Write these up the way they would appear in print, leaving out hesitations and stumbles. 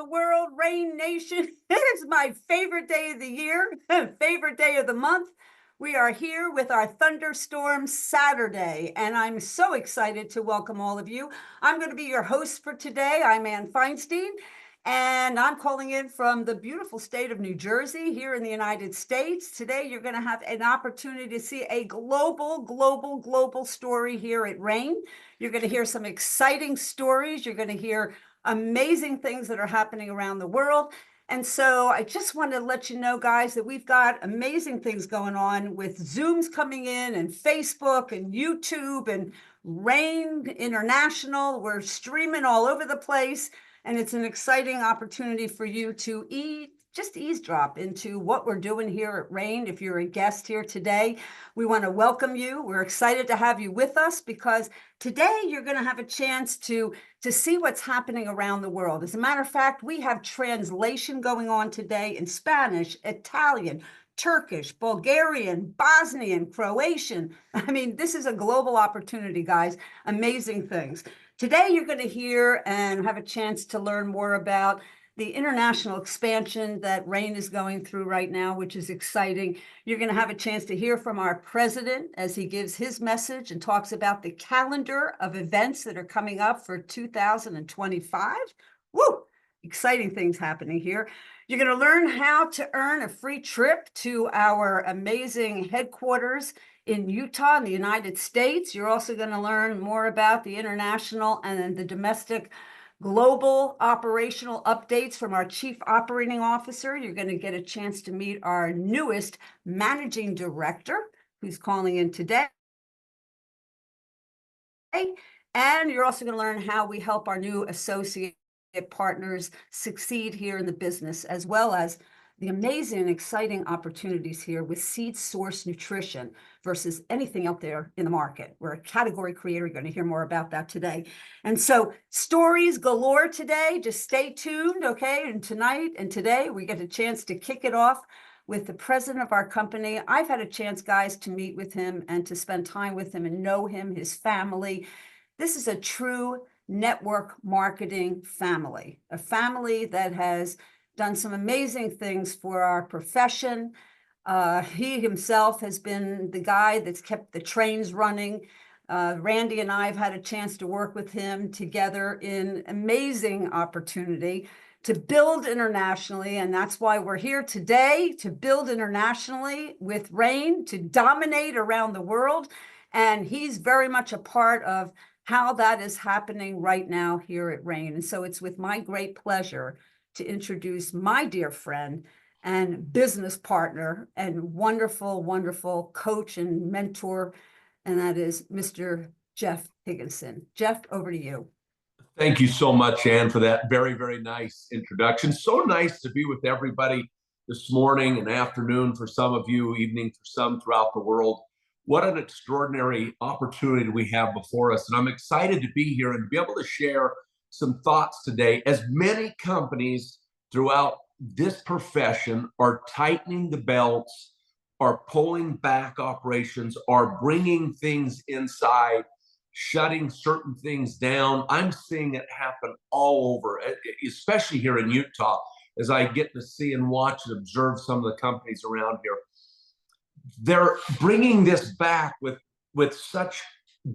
the world, Rain Nation. It is my favorite day of the year, favorite day of the month. We are here with our Thunderstorm Saturday, and I'm so excited to welcome all of you. I'm going to be your host for today. I'm Ann Feinstein, and I'm calling in from the beautiful state of New Jersey here in the United States. Today, you're going to have an opportunity to see a global story here at Rain. You're going to hear some exciting stories. You're going to hear amazing things that are happening around the world. And so I just want to let you know, guys, that we've got amazing things going on with Zooms coming in and Facebook and YouTube and Rain International. We're streaming all over the place. And it's an exciting opportunity for you to just eavesdrop into what we're doing here at Rain. If you're a guest here today, we want to welcome you. We're excited to have you with us because today you're going to have a chance to see what's happening around the world. As a matter of fact, we have translation going on today in Spanish, Italian, Turkish, Bulgarian, Bosnian, Croatian. I mean, this is a global opportunity, guys. Amazing things. Today, you're going to hear and have a chance to learn more about the international expansion that Rain is going through right now, which is exciting. You're going to have a chance to hear from our president as he gives his message and talks about the calendar of events that are coming up for 2025. Woo! Exciting things happening here. You're going to learn how to earn a free trip to our amazing headquarters in Utah, in the United States. You're also going to learn more about the international and the domestic global operational updates from our Chief Operating Officer. You're going to get a chance to meet our newest Managing Director, who's calling in today. And you're also going to learn how we help our new associate partners succeed here in the business, as well as the amazing and exciting opportunities here with seed source nutrition versus anything out there in the market. We're a category creator. You're going to hear more about that today. And so stories galore today. Just stay tuned, okay? And tonight and today, we get a chance to kick it off with the president of our company. I've had a chance, guys, to meet with him and to spend time with him and know him, his family. This is a true network marketing family, a family that has done some amazing things for our profession. He himself has been the guy that's kept the trains running. Randy and I have had a chance to work with him together in amazing opportunity to build internationally. And that's why we're here today, to build internationally with Rain, to dominate around the world. And he's very much a part of how that is happening right now here at Rain. And so it's with my great pleasure to introduce my dear friend and business partner and wonderful coach and mentor, and that is Mr. Jeff Higginson. Jeff, over to you. Thank you so much, Ann, for that very nice introduction. So nice to be with everybody this morning and afternoon for some of you, evening for some throughout the world. What an extraordinary opportunity we have before us. And I'm excited to be here and to be able to share some thoughts today, as many companies throughout this profession are tightening the belts, are pulling back operations, are bringing things inside, shutting certain things down. I'm seeing it happen all over, especially here in Utah, as I get to see and watch and observe some of the companies around here. They're bringing this back with such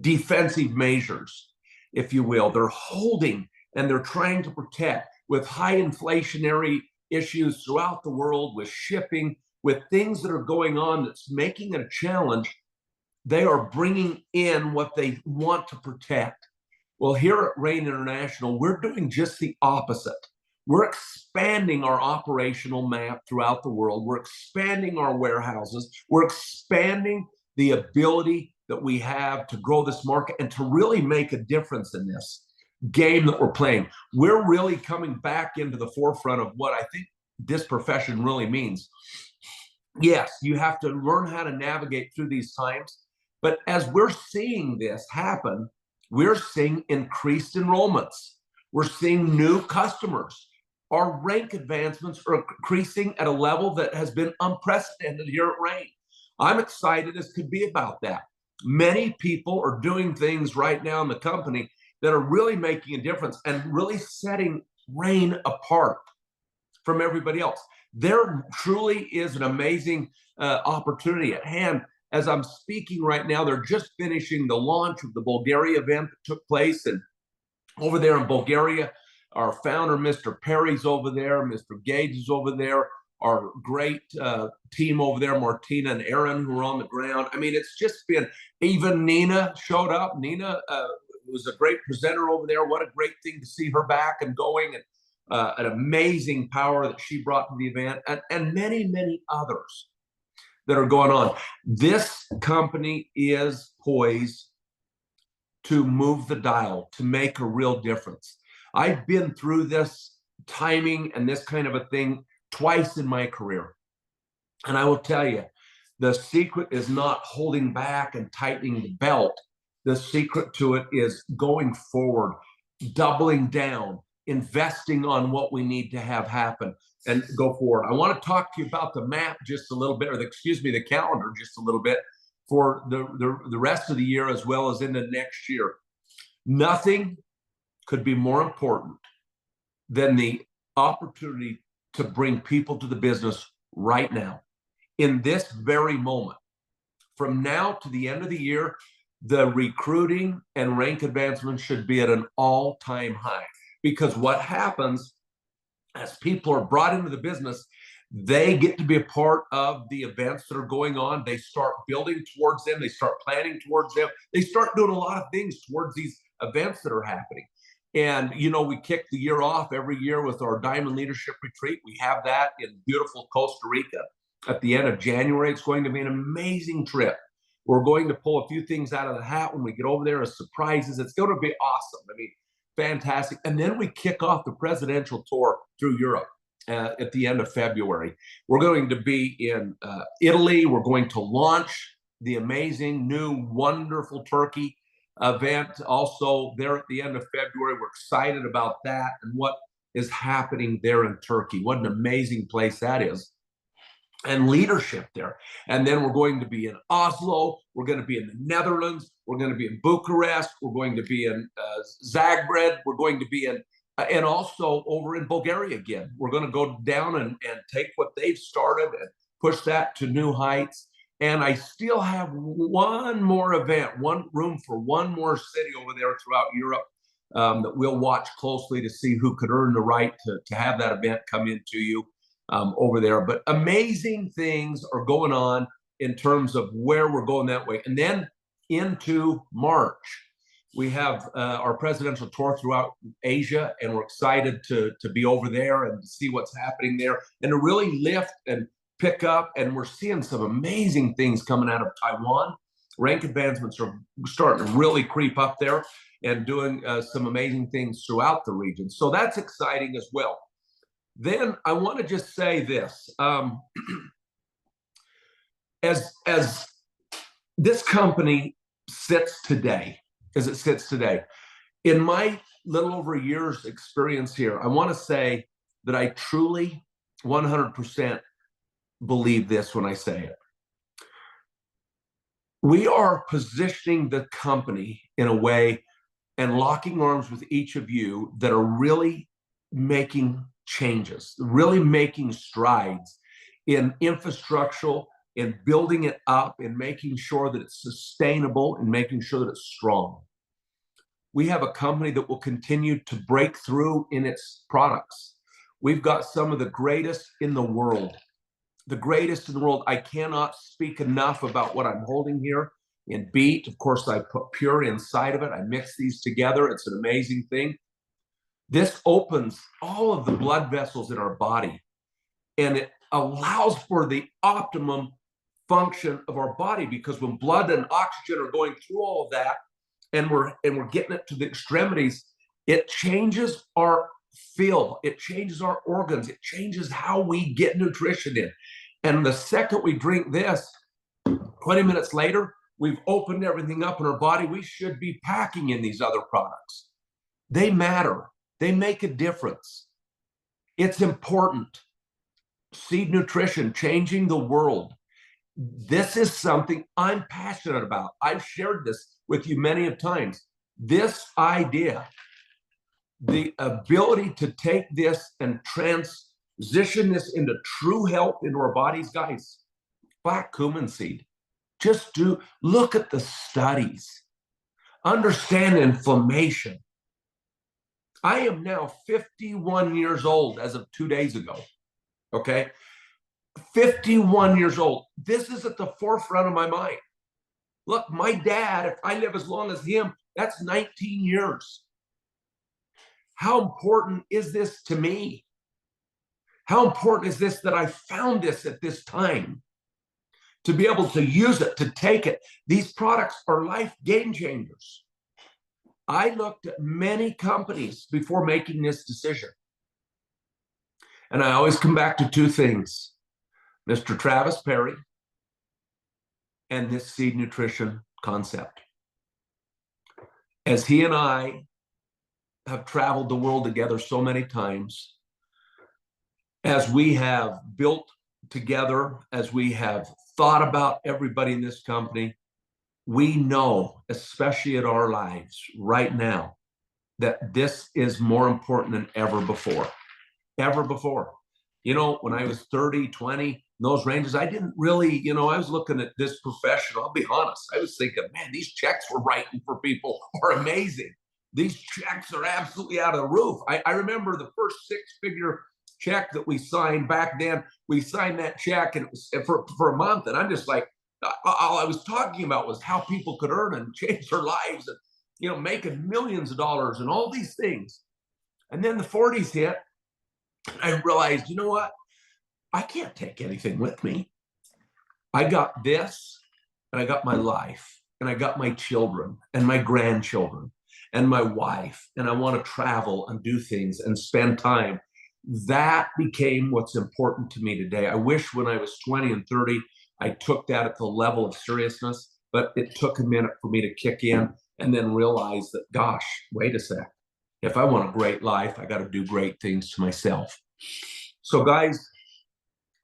defensive measures, if you will. They're holding and they're trying to protect with high inflationary issues throughout the world, with shipping, with things that are going on that's making it a challenge. They are bringing in what they want to protect. Well, here at Rain International, we're doing just the opposite. We're expanding our operational map throughout the world. We're expanding our warehouses. We're expanding the ability that we have to grow this market and to really make a difference in this game that we're playing. We're really coming back into the forefront of what I think this profession really means. Yes, you have to learn how to navigate through these times. But as we're seeing this happen, we're seeing increased enrollments. We're seeing new customers. Our rank advancements are increasing at a level that has been unprecedented here at Rain. I'm excited as could be about that. Many people are doing things right now in the company that are really making a difference and really setting reign apart from everybody else. There truly is an amazing opportunity at hand. As I'm speaking right now, they're just finishing the launch of the Bulgaria event that took place. And over there in Bulgaria, our founder, Mr. Perry's over there, Mr. Gage is over there, our great team over there, Martina and Aaron, who are on the ground. I mean, it's just been, even Nina showed up. Nina was a great presenter over there. What a great thing to see her back and going, and an amazing power that she brought to the event, and many, many others that are going on. This company is poised to move the dial, to make a real difference. I've been through this timing and this kind of a thing twice in my career. And I will tell you, the secret is not holding back and tightening the belt. The secret to it is going forward, doubling down, investing on what we need to have happen, and go forward. I want to talk to you about the map just a little bit, or the calendar just a little bit, for the rest of the year as well as into next year. Nothing could be more important than the opportunity to bring people to the business right now, in this very moment. From now to the end of the year, the recruiting and rank advancement should be at an all-time high. Because what happens as people are brought into the business, they get to be a part of the events that are going on. They start building towards them. They start planning towards them. They start doing a lot of things towards these events that are happening. And, you know, we kick the year off every year with our Diamond Leadership Retreat. We have that in beautiful Costa Rica at the end of January. It's going to be an amazing trip. We're going to pull a few things out of the hat when we get over there as surprises. It's going to be awesome. I mean, fantastic. And then we kick off the presidential tour through Europe at the end of February. We're going to be in Italy. We're going to launch the amazing new wonderful Turkey event also there at the end of February. We're excited about that and what is happening there in Turkey. What an amazing place that is, and leadership there. And then we're going to be in Oslo. We're going to be in the Netherlands. We're going to be in Bucharest. We're going to be in Zagreb. We're going to be in, and also over in Bulgaria again. We're going to go down and take what they've started and push that to new heights. And I still have one more event, one room for one more city over there throughout Europe that we'll watch closely to see who could earn the right to have that event come into you over there. But amazing things are going on in terms of where we're going that way. And then into March, we have our presidential tour throughout Asia, and we're excited to be over there and to see what's happening there and to really lift and pick up. And we're seeing some amazing things coming out of Taiwan. Rank advancements are starting to really creep up there and doing some amazing things throughout the region. So that's exciting as well. Then I want to just say this. As this company sits today, as it sits today, in my little over a year's experience here, I want to say that I truly 100% believe this when I say it. We are positioning the company in a way and locking arms with each of you that are really making changes, really making strides in infrastructural, in building it up, in making sure that it's sustainable, and making sure that it's strong. We have a company that will continue to break through in its products. We've got some of the greatest in the world. The greatest in the world. I cannot speak enough about what I'm holding here in Beat. Of course, I put Pure inside of it. I mix these together. It's an amazing thing. This opens all of the blood vessels in our body, and it allows for the optimum function of our body, because when blood and oxygen are going through all of that, and we're getting it to the extremities, it changes our feel, it changes our organs, it changes how we get nutrition in. And the second we drink this, 20 minutes later, we've opened everything up in our body. We should be packing in these other products. They matter. They make a difference. It's important. Seed nutrition, changing the world. This is something I'm passionate about. I've shared this with you many of times. This idea the ability to take this and transition this into true health into our bodies, guys, black cumin seed. Just look at the studies. Understand inflammation. I am now 51 years old as of 2 days ago. Okay. 51 years old. This is at the forefront of my mind. Look, my dad, if I live as long as him, that's 19 years. How important is this to me? How important is this that I found this at this time? To be able to use it, to take it. These products are life game changers. I looked at many companies before making this decision. And I always come back to two things, Mr. Travis Perry and this seed nutrition concept. As he and I have traveled the world together so many times, as we have built together, as we have thought about everybody in this company, we know, especially in our lives right now, that this is more important than ever before. Ever before. You know, when I was 30, 20, in those ranges, I didn't really, I was looking at this profession. I'll be honest. I was thinking, man, these checks we're writing for people are amazing. These checks are absolutely out of the roof. I remember the first six-figure check that we signed back then. We signed that check and it was for a month. And I'm just like, all I was talking about was how people could earn and change their lives and, making millions of dollars and all these things. And then the 40s hit. And I realized, you know what? I can't take anything with me. I got this, and I got my life, and I got my children and my grandchildren and my wife, and I want to travel and do things and spend time. That became what's important to me today. I wish when I was 20 and 30, I took that at the level of seriousness, but it took a minute for me to kick in and then realize that, gosh, wait a sec. If I want a great life, I got to do great things to myself. So guys,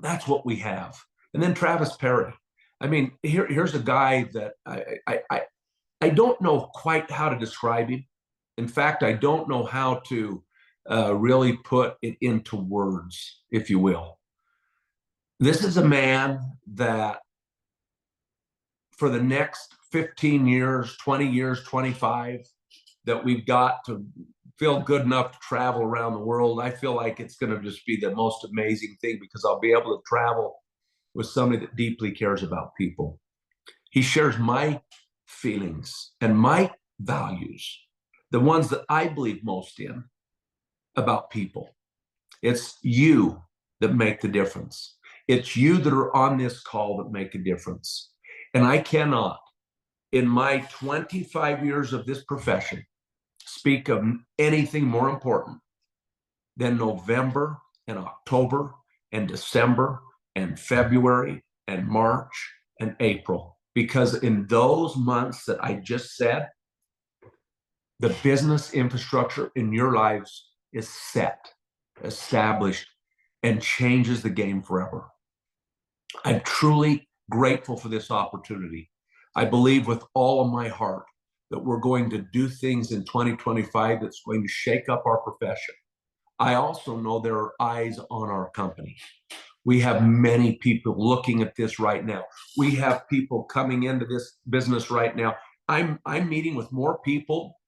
that's what we have. And then Travis Perry. I mean, here's a guy that I don't know quite how to describe him. In fact, I don't know how to really put it into words, if you will. This is a man that for the next 15 years, 20 years, 25, that we've got to feel good enough to travel around the world. I feel like it's going to just be the most amazing thing because I'll be able to travel with somebody that deeply cares about people. He shares my feelings and my values, the ones that I believe most in about people. It's you that make the difference. It's you that are on this call that make a difference. And I cannot, in my 25 years of this profession, speak of anything more important than November and October and December and February and March and April. Because in those months that I just said, the business infrastructure in your lives is set, established, and changes the game forever. I'm truly grateful for this opportunity. I believe with all of my heart that we're going to do things in 2025 that's going to shake up our profession. I also know there are eyes on our company. We have many people looking at this right now. We have people coming into this business right now. I'm meeting with more people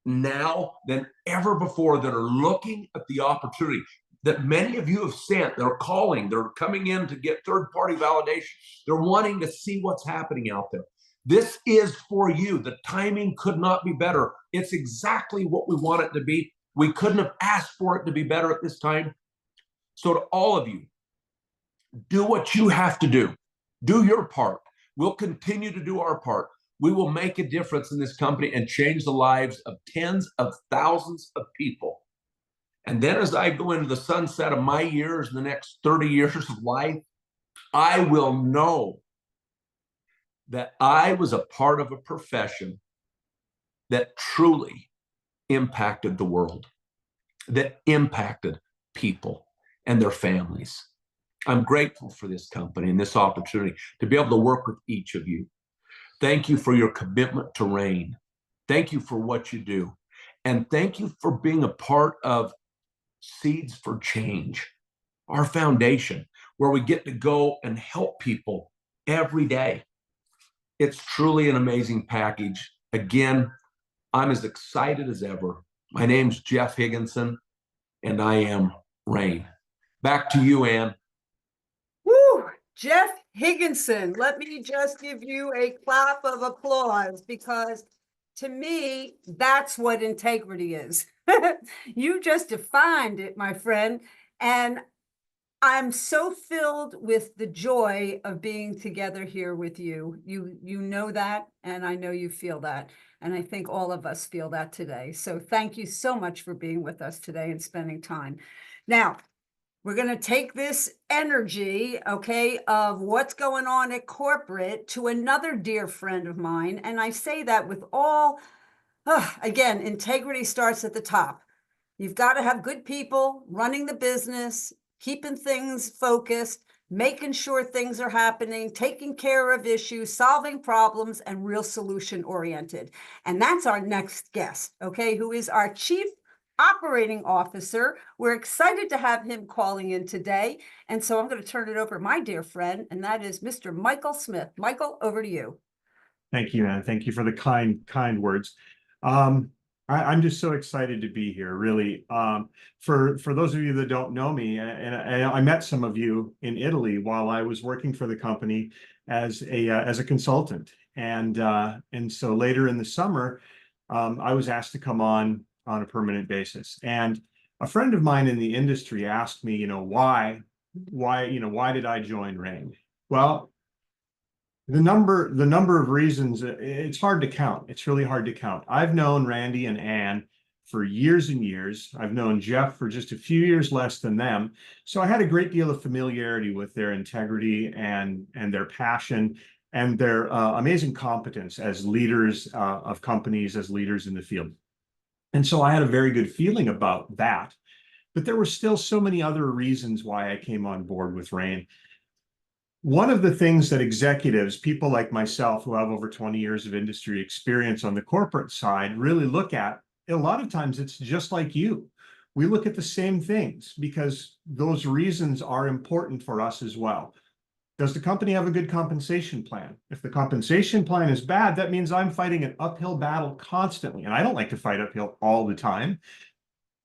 now than ever before that are looking at the opportunity that many of you have sent. They're calling, they're coming in to get third-party validation. They're wanting to see what's happening out there. This is for you. The timing could not be better. It's exactly what we want it to be. We couldn't have asked for it to be better at this time. So to all of you, do what you have to do. Do your part. We'll continue to do our part. We will make a difference in this company and change the lives of tens of thousands of people. And then as I go into the sunset of my years, the next 30 years of life, I will know that I was a part of a profession that truly impacted the world, that impacted people and their families. I'm grateful for this company and this opportunity to be able to work with each of you. Thank you for your commitment to Rain. Thank you for what you do. And thank you for being a part of Seeds for Change, our foundation, where we get to go and help people every day. It's truly an amazing package. Again, I'm as excited as ever. My name's Jeff Higginson, and I am Rain. Back to you, Ann. Woo! Jeff Higginson, let me just give you a clap of applause, because to me, that's what integrity is. You just defined it, my friend. And I'm so filled with the joy of being together here with you. You know that, and I know you feel that. And I think all of us feel that today. So thank you so much for being with us today and spending time. Now, we're going to take this energy, okay, of what's going on at corporate to another dear friend of mine. And I say that with all, again, integrity starts at the top. You've got to have good people running the business, keeping things focused, making sure things are happening, taking care of issues, solving problems, and real solution oriented. And that's our next guest, okay, who is our Chief Operating Officer. We're excited to have him calling in today. And so I'm going to turn it over to my dear friend, and that is Mr. Michael Smith. Michael, over to you. Thank you, Ann. Thank you for the kind words. I'm just so excited to be here, really. For those of you that don't know me, and I met some of you in Italy while I was working for the company as a consultant, and so later in the summer, I was asked to come on a permanent basis. And a friend of mine in the industry asked me, why did I join Rain? Well, the number of reasons, it's hard to count. It's really hard to count. I've known Randy and Ann for years and years. I've known Jeff for just a few years less than them. So I had a great deal of familiarity with their integrity and their passion and their amazing competence as leaders of companies, as leaders in the field. And so I had a very good feeling about that. But there were still so many other reasons why I came on board with Rain. One of the things that executives, people like myself who have over 20 years of industry experience on the corporate side, really look at, a lot of times it's just like you. We look at the same things because those reasons are important for us as well. Does the company have a good compensation plan? If the compensation plan is bad, that means I'm fighting an uphill battle constantly. And I don't like to fight uphill all the time.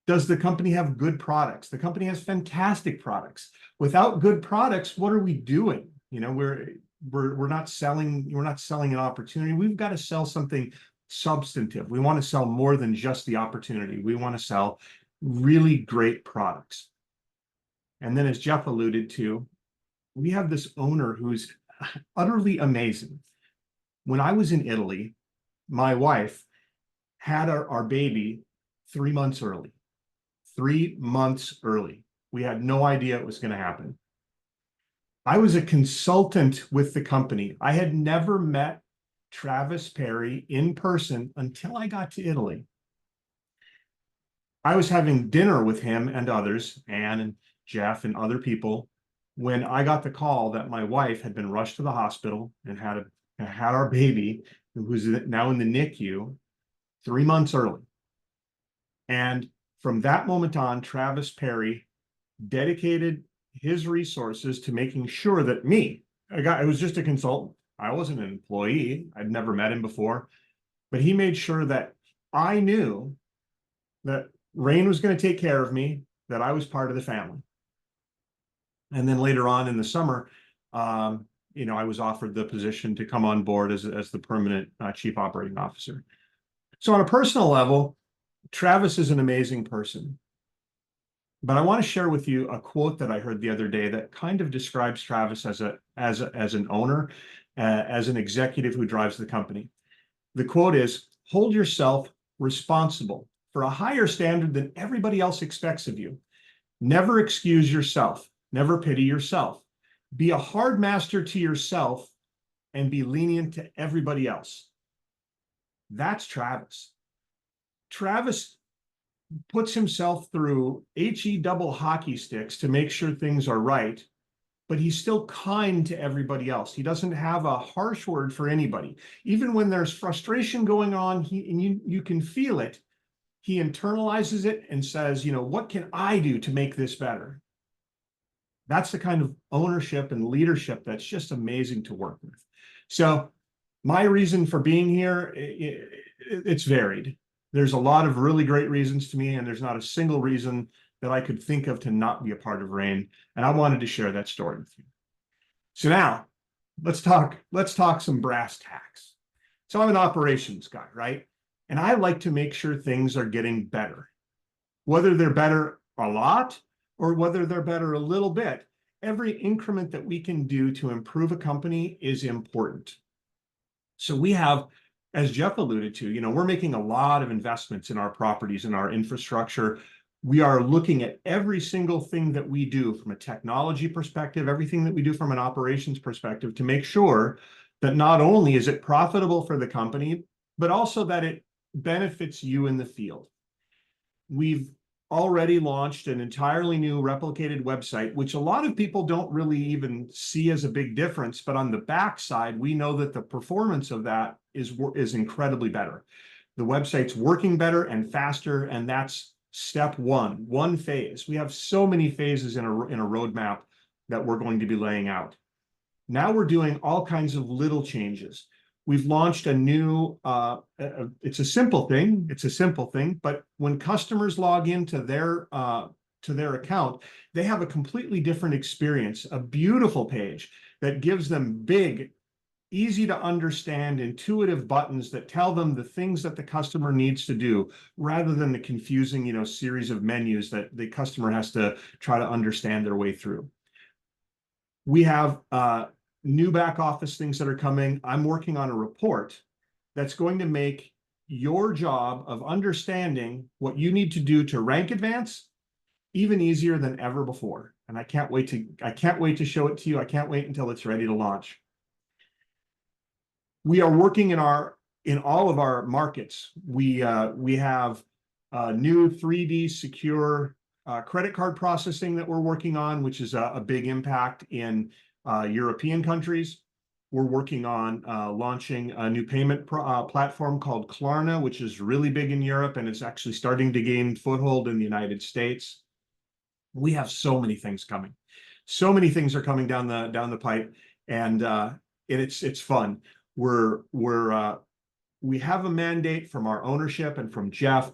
Does the company have good products? The company has fantastic products. Without good products, what are we doing? We're not selling an opportunity. We've got to sell something substantive. We want to sell more than just the opportunity. We want to sell really great products. And then, as Jeff alluded to, we have this owner who's utterly amazing. When I was in Italy, my wife had our baby 3 months early. 3 months early. We had no idea it was going to happen. I was a consultant with the company. I had never met Travis Perry in person until I got to Italy. I was having dinner with him and others, Ann and Jeff and other people, when I got the call that my wife had been rushed to the hospital and had our baby, who's now in the NICU, 3 months early. And from that moment on, Travis Perry dedicated his resources to making sure that I was just a consultant. I wasn't an employee. I'd never met him before, but he made sure that I knew that Rain was going to take care of me, that I was part of the family. And then later on in the summer, I was offered the position to come on board as the permanent Chief Operating Officer. So on a personal level, Travis is an amazing person. But I want to share with you a quote that I heard the other day that kind of describes Travis as an owner, as an executive who drives the company. The quote is, "Hold yourself responsible for a higher standard than everybody else expects of you. Never excuse yourself. Never pity yourself. Be a hard master to yourself and be lenient to everybody else." That's Travis. Travis puts himself through double hockey sticks to make sure things are right, but he's still kind to everybody else. He doesn't have a harsh word for anybody. Even when there's frustration going on, and you can feel it, he internalizes it and says, you know, what can I do to make this better? That's the kind of ownership and leadership that's just amazing to work with. So my reason for being here, it's varied. There's a lot of really great reasons to me, and there's not a single reason that I could think of to not be a part of RAIN. And I wanted to share that story with you. So now let's talk some brass tacks. So I'm an operations guy, right? And I like to make sure things are getting better, whether they're better a lot or whether they're better a little bit. Every increment that we can do to improve a company is important. So we have, as Jeff alluded to, you know, we're making a lot of investments in our properties and our infrastructure. We are looking at every single thing that we do from a technology perspective, everything that we do from an operations perspective, to make sure that not only is it profitable for the company, but also that it benefits you in the field. We've already launched an entirely new replicated website, which a lot of people don't really even see as a big difference. But on the backside, we know that the performance of that is incredibly better. The website's working better and faster, and that's step one phase. We have so many phases in a roadmap that we're going to be laying out. Now we're doing all kinds of little changes. We've launched a new, it's a simple thing, but when customers log into their account, they have a completely different experience, a beautiful page that gives them big, easy to understand, intuitive buttons that tell them the things that the customer needs to do, rather than the confusing, you know, series of menus that the customer has to try to understand their way through. We have new back office things that are coming. I'm working on a report that's going to make your job of understanding what you need to do to rank advance even easier than ever before. And I can't wait to show it to you. I can't wait until it's ready to launch. We are working in all of our markets. We have new 3D secure credit card processing that we're working on, which is a big impact in European countries. We're working on launching a new payment platform called Klarna, which is really big in Europe, and it's actually starting to gain foothold in the United States. We have so many things coming. So many things are coming down the pipe, and it's fun. We have a mandate from our ownership and from Jeff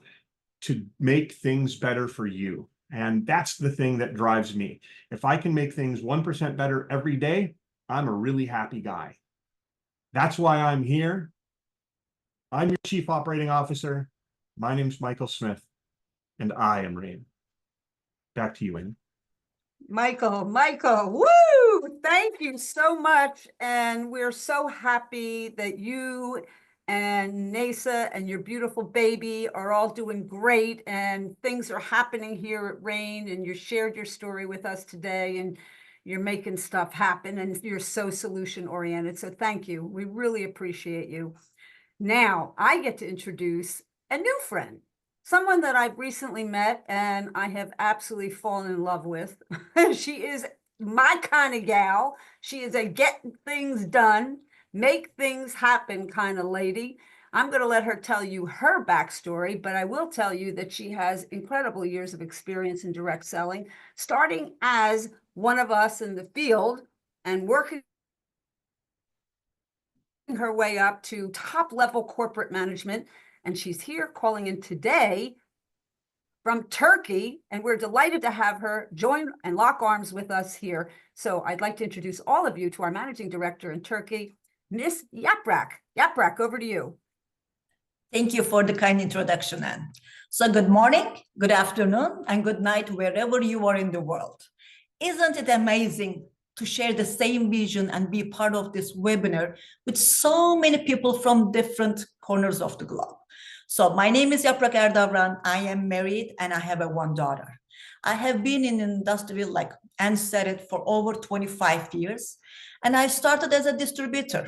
to make things better for you. And that's the thing that drives me. If I can make things 1% better every day, I'm a really happy guy. That's why I'm here. I'm your Chief Operating Officer. My name's Michael Smith, and I am RAIN. Back to you, Amy. Michael, woo! Thank you so much. And we're so happy that you and Nasa and your beautiful baby are all doing great, and things are happening here at RAIN, and you shared your story with us today, and you're making stuff happen, and you're so solution oriented. So thank you. We really appreciate you. Now I get to introduce a new friend, someone that I've recently met and I have absolutely fallen in love with. She is my kind of gal. She is a get things done, make things happen kind of lady. I'm going to let her tell you her backstory, but I will tell you that she has incredible years of experience in direct selling, starting as one of us in the field and working her way up to top level corporate management. And she's here calling in today from Turkey, and we're delighted to have her join and lock arms with us here. So I'd like to introduce all of you to our managing director in Turkey, Miss Yaprak. Yaprak, over to you. Thank you for the kind introduction, Anne. So good morning, good afternoon, and good night wherever you are in the world. Isn't it amazing to share the same vision and be part of this webinar with so many people from different corners of the globe? So my name is Yaprak Erdavran. I am married and I have one daughter. I have been in the industry, like Anne said it, for over 25 years. And I started as a distributor.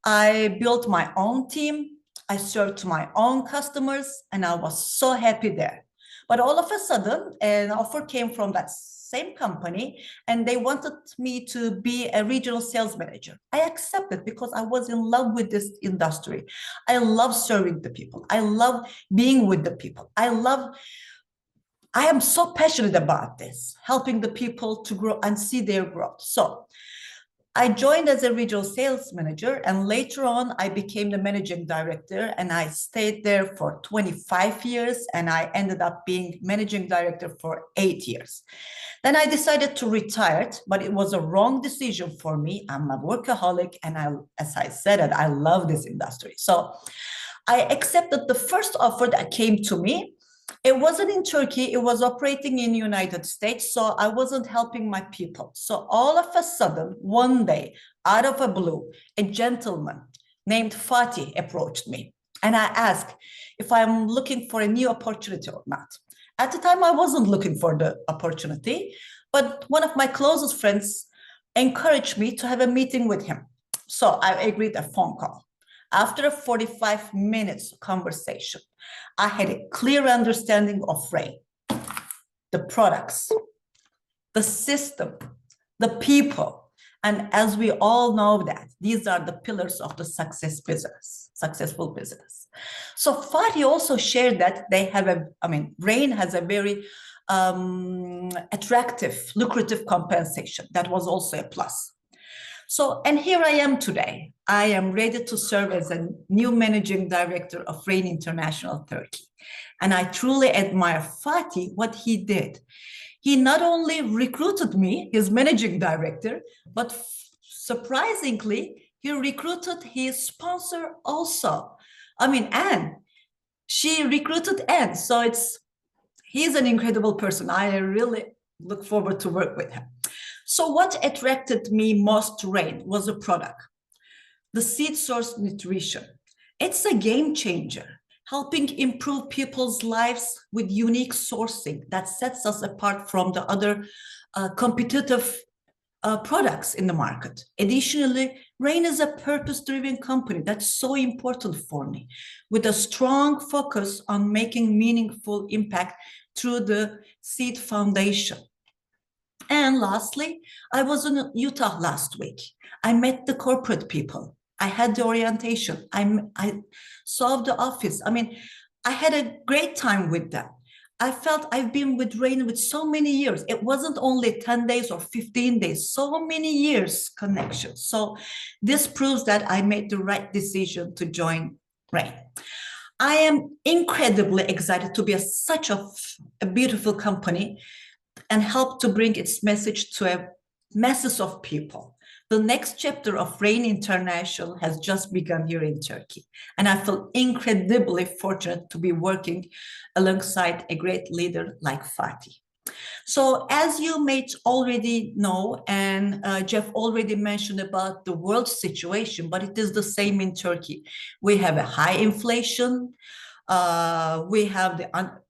I built my own team. I served my own customers, and I was so happy there. But all of a sudden, an offer came from that same company, and they wanted me to be a regional sales manager. I accepted because I was in love with this industry. I love serving the people. I love being with the people. I am so passionate about this, helping the people to grow and see their growth. So I joined as a regional sales manager, and later on I became the managing director, and I stayed there for 25 years, and I ended up being managing director for 8 years. Then I decided to retire, but it was a wrong decision for me. I'm a workaholic, and as I said, I love this industry. So I accepted the first offer that came to me. It wasn't in Turkey, it was operating in the United States, so I wasn't helping my people. So all of a sudden, one day, out of a blue, a gentleman named Fatih approached me. And I asked if I'm looking for a new opportunity or not. At the time, I wasn't looking for the opportunity, but one of my closest friends encouraged me to have a meeting with him. So I agreed a phone call. After a 45 minutes conversation, I had a clear understanding of Rain, the products, the system, the people. And as we all know that, these are the pillars of the successful business. So Fatih also shared that they have Rain has a very attractive, lucrative compensation. That was also a plus. So, and here I am today. I am ready to serve as a new managing director of Rain International Turkey. And I truly admire Fatih, what he did. He not only recruited me, his managing director, but surprisingly, he recruited his sponsor also. Anne. She recruited Anne. So he's an incredible person. I really look forward to work with him. So what attracted me most to Rain was a product, the seed source nutrition. It's a game changer, helping improve people's lives with unique sourcing that sets us apart from the other competitive products in the market. Additionally, Rain is a purpose-driven company. That's so important for me, with a strong focus on making meaningful impact through the seed foundation. And lastly, I was in Utah last week. I met the corporate people. I had the orientation. I saw the office. I had a great time with them. I felt I've been with Rain with so many years. It wasn't only 10 days or 15 days, so many years connection. So this proves that I made the right decision to join Rain. I am incredibly excited to be such a beautiful company and help to bring its message to masses of people. The next chapter of Rain International has just begun here in Turkey, and I feel incredibly fortunate to be working alongside a great leader like Fatih. So as you may already know, and Jeff already mentioned about the world situation, but it is the same in Turkey. We have a high inflation, we have the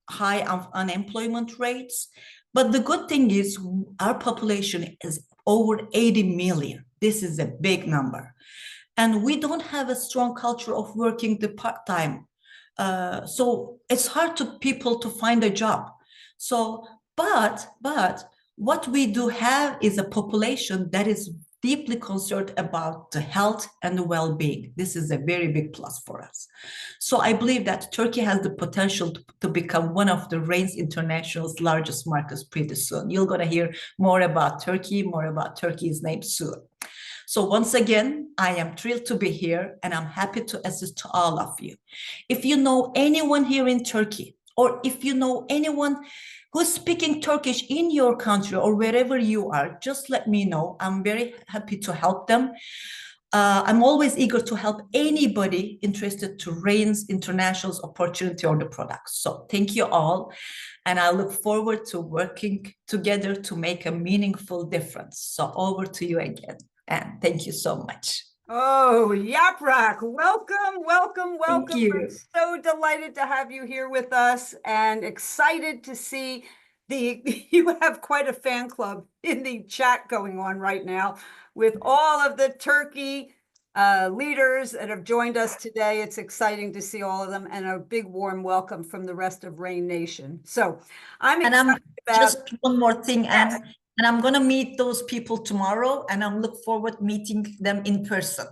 high unemployment rates, but the good thing is our population is over 80 million. This is a big number. And we don't have a strong culture of working the part-time. So it's hard to people to find a job. So, but what we do have is a population that is deeply concerned about the health and the well-being. This is a very big plus for us. So I believe that Turkey has the potential to become one of the Rain International's largest markets pretty soon. You're going to hear more about Turkey's name soon. So once again, I am thrilled to be here, and I'm happy to assist to all of you. If you know anyone here in Turkey, or if you know anyone who's speaking Turkish in your country or wherever you are, just let me know. I'm very happy to help them. I'm always eager to help anybody interested to Rain International's opportunity or the products. So thank you all. And I look forward to working together to make a meaningful difference. So over to you again. And thank you so much. Oh, Yaprak, welcome, welcome, welcome. Thank you. We're so delighted to have you here with us and excited to see you have quite a fan club in the chat going on right now with all of the Turkey leaders that have joined us today. It's exciting to see all of them, and a big warm welcome from the rest of Rain Nation. So I'm And excited about just one more thing, Anne, and I'm gonna meet those people tomorrow, and I'm look forward meeting them in person.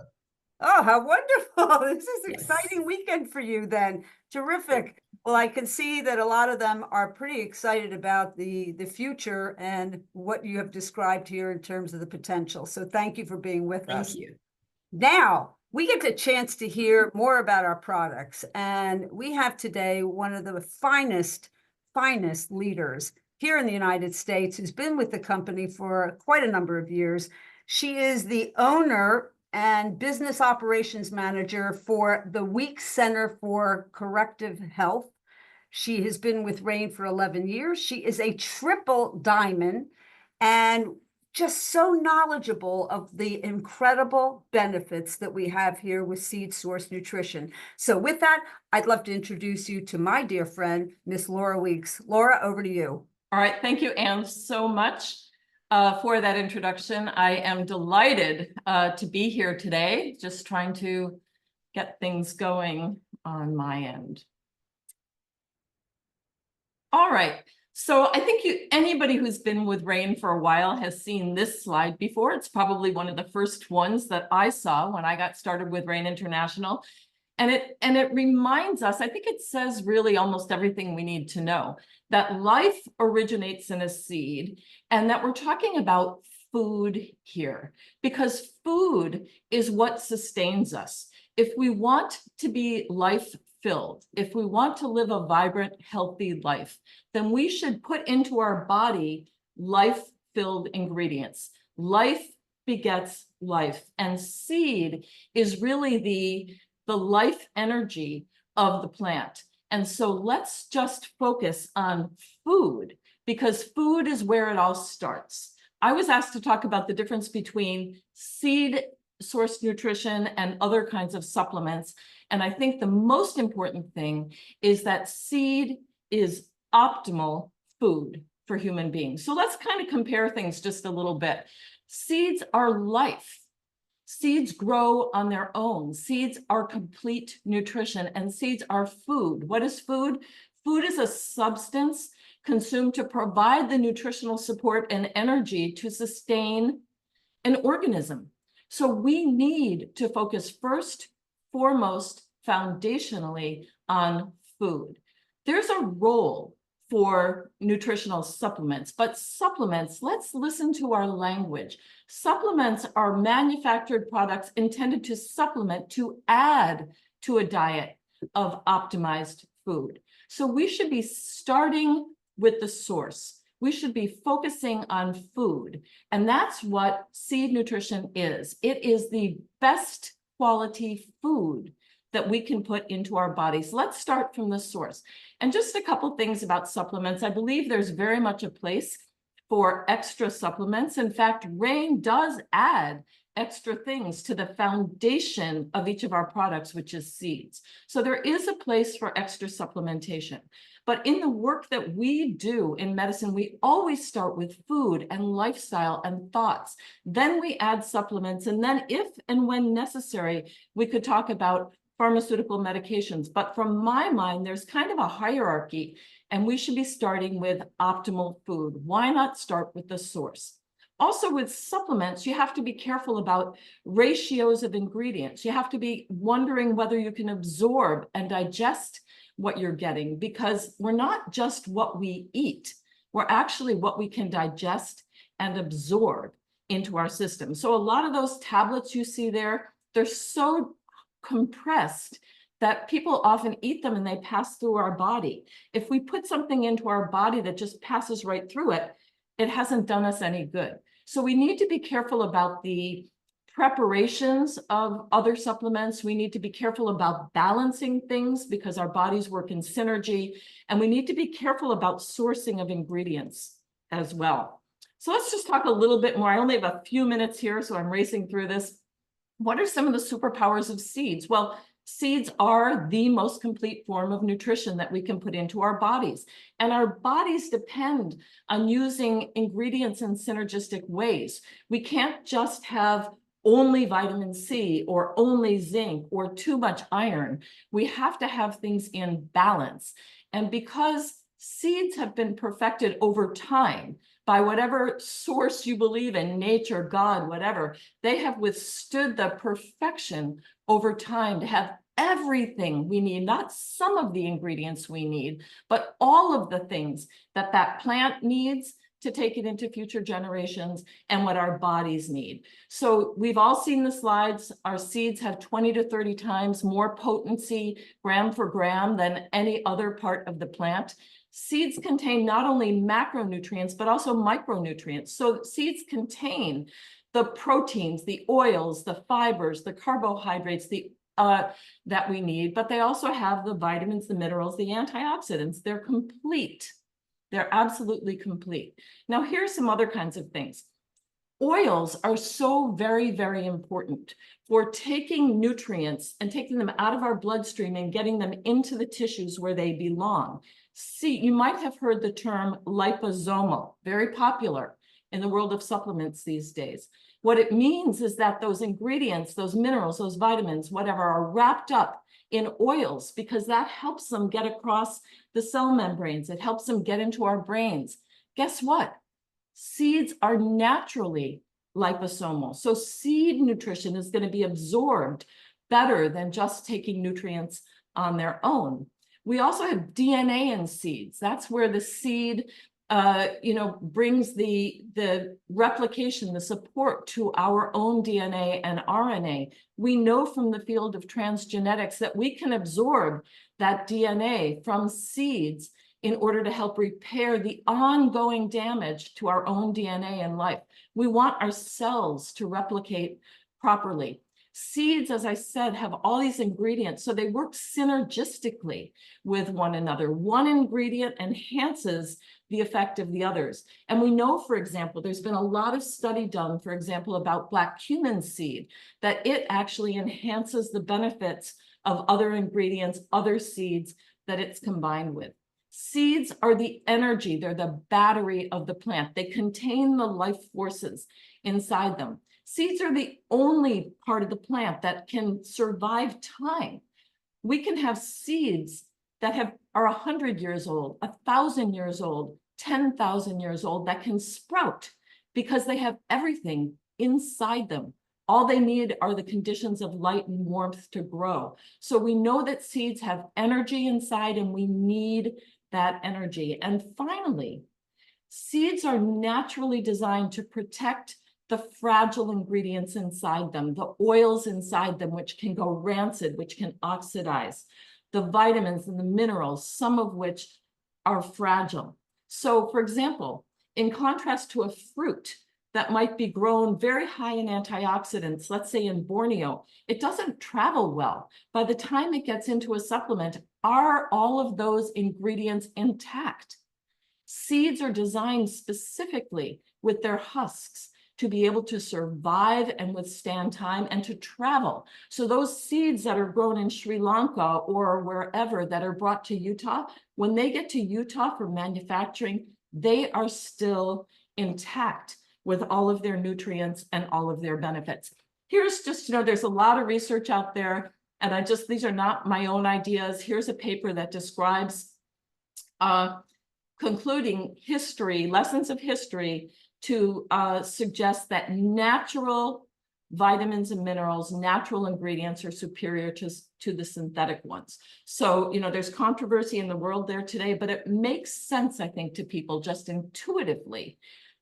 Oh, how wonderful. This is an Yes. exciting weekend for you then. Terrific. Well, I can see that a lot of them are pretty excited about the future and what you have described here in terms of the potential. So thank you for being with us. Thank you. Now, we get a chance to hear more about our products, and we have today one of the finest leaders here in the United States who's been with the company for quite a number of years. She is the owner and business operations manager for the Weeks Center for Corrective Health. She has been with Rain for 11 years. She is a triple diamond and just so knowledgeable of the incredible benefits that we have here with Seed Source Nutrition. So with that, I'd love to introduce you to my dear friend, Miss Laura Weeks. Laura, over to you. All right, thank you, Anne, so much for that introduction. I am delighted to be here today, just trying to get things going on my end. All right, so I think anybody who's been with Rain for a while has seen this slide before. It's probably one of the first ones that I saw when I got started with Rain International. And it reminds us, I think it says really almost everything we need to know, that life originates in a seed, and that we're talking about food here, because food is what sustains us. If we want to be life-filled, if we want to live a vibrant, healthy life, then we should put into our body life-filled ingredients. Life begets life, and seed is really the life energy of the plant. And so let's just focus on food, because food is where it all starts. I was asked to talk about the difference between seed source nutrition and other kinds of supplements. And I think the most important thing is that seed is optimal food for human beings. So let's kind of compare things just a little bit. Seeds are life. Seeds grow on their own. Seeds are complete nutrition, and seeds are food. What is food? Food is a substance consumed to provide the nutritional support and energy to sustain an organism. So we need to focus first, foremost, foundationally on food. There's a role for nutritional supplements, but supplements, let's listen to our language. Supplements are manufactured products intended to supplement, to add to a diet of optimized food. So we should be starting with the source. We should be focusing on food. And that's what seed nutrition is. It is the best quality food that we can put into our bodies. Let's start from the source. And just a couple things about supplements. I believe there's very much a place for extra supplements. In fact, Rain does add extra things to the foundation of each of our products, which is seeds. So there is a place for extra supplementation. But in the work that we do in medicine, we always start with food and lifestyle and thoughts. Then we add supplements. And then if and when necessary, we could talk about pharmaceutical medications. But from my mind, there's kind of a hierarchy, and we should be starting with optimal food. Why not start with the source? Also, with supplements, you have to be careful about ratios of ingredients. You have to be wondering whether you can absorb and digest what you're getting, because we're not just what we eat. We're actually what we can digest and absorb into our system. So a lot of those tablets you see there, they're so compressed that people often eat them and they pass through our body. If we put something into our body that just passes right through it, it hasn't done us any good. So we need to be careful about the preparations of other supplements. We need to be careful about balancing things because our bodies work in synergy, and we need to be careful about sourcing of ingredients as well. So let's just talk a little bit more. I only have a few minutes here, so I'm racing through this. What are some of the superpowers of seeds? Well, seeds are the most complete form of nutrition that we can put into our bodies. And our bodies depend on using ingredients in synergistic ways. We can't just have only vitamin C or only zinc or too much iron. We have to have things in balance. And because seeds have been perfected over time by whatever source you believe in, nature, God, whatever, they have withstood the perfection over time to have everything we need, not some of the ingredients we need, but all of the things that that plant needs to take it into future generations and what our bodies need. So we've all seen the slides. Our seeds have 20 to 30 times more potency gram for gram than any other part of the plant. Seeds contain not only macronutrients, but also micronutrients. So seeds contain the proteins, the oils, the fibers, the carbohydrates, that we need, but they also have the vitamins, the minerals, the antioxidants. They're complete. They're absolutely complete. Now, here's some other kinds of things. Oils are so very, very important for taking nutrients and taking them out of our bloodstream and getting them into the tissues where they belong. See, you might have heard the term liposomal, very popular in the world of supplements these days. What it means is that those ingredients, those minerals, those vitamins, whatever, are wrapped up in oils because that helps them get across the cell membranes. It helps them get into our brains. Guess what? Seeds are naturally liposomal. So seed nutrition is going to be absorbed better than just taking nutrients on their own. We also have DNA in seeds. That's where the seed brings the replication, the support to our own DNA and RNA. We know from the field of transgenetics that we can absorb that DNA from seeds in order to help repair the ongoing damage to our own DNA and life. We want our cells to replicate properly. Seeds, as I said, have all these ingredients, so they work synergistically with one another. One ingredient enhances the effect of the others. And we know, for example, there's been a lot of study done, for example, about black cumin seed, that it actually enhances the benefits of other ingredients, other seeds that it's combined with. Seeds are the energy, they're the battery of the plant. They contain the life forces inside them. Seeds are the only part of the plant that can survive time. We can have seeds that are 100 years old, 1,000 years old, 10,000 years old that can sprout because they have everything inside them. All they need are the conditions of light and warmth to grow. So we know that seeds have energy inside and we need that energy. And finally, seeds are naturally designed to protect the fragile ingredients inside them, the oils inside them, which can go rancid, which can oxidize, the vitamins and the minerals, some of which are fragile. So, for example, in contrast to a fruit that might be grown very high in antioxidants, let's say in Borneo, it doesn't travel well. By the time it gets into a supplement, are all of those ingredients intact? Seeds are designed specifically with their husks to be able to survive and withstand time and to travel. So those seeds that are grown in Sri Lanka or wherever that are brought to Utah, when they get to Utah for manufacturing, they are still intact with all of their nutrients and all of their benefits. Here's just, there's a lot of research out there, and these are not my own ideas. Here's a paper that describes concluding history, lessons of history, to suggest that natural vitamins and minerals, natural ingredients are superior to the synthetic ones. So, there's controversy in the world there today, but it makes sense, I think, to people just intuitively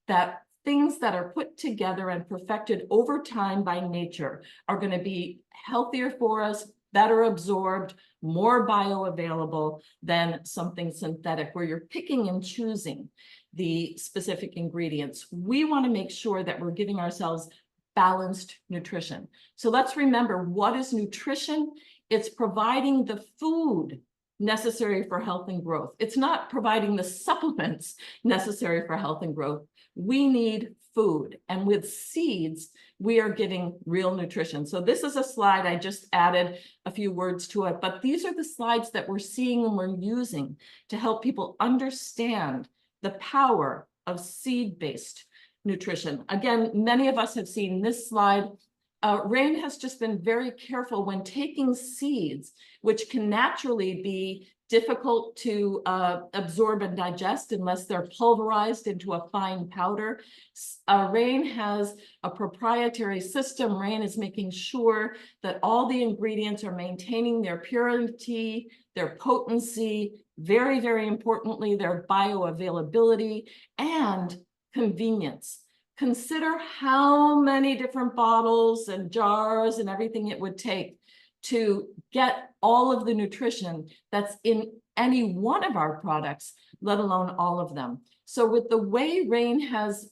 that things that are put together and perfected over time by nature are going to be healthier for us, better absorbed, more bioavailable than something synthetic where you're picking and choosing the specific ingredients. We want to make sure that we're giving ourselves balanced nutrition. So let's remember, what is nutrition? It's providing the food necessary for health and growth. It's not providing the supplements necessary for health and growth. We need food. And with seeds, we are getting real nutrition. So this is a slide, I just added a few words to it, but these are the slides that we're seeing and we're using to help people understand the power of seed-based nutrition. Again, many of us have seen this slide Rain has just been very careful when taking seeds, which can naturally be difficult to absorb and digest unless they're pulverized into a fine powder. Rain has a proprietary system. Rain is making sure that all the ingredients are maintaining their purity, their potency, very, very importantly, their bioavailability and convenience. Consider how many different bottles and jars and everything it would take to get all of the nutrition that's in any one of our products, let alone all of them. So with the way Rain has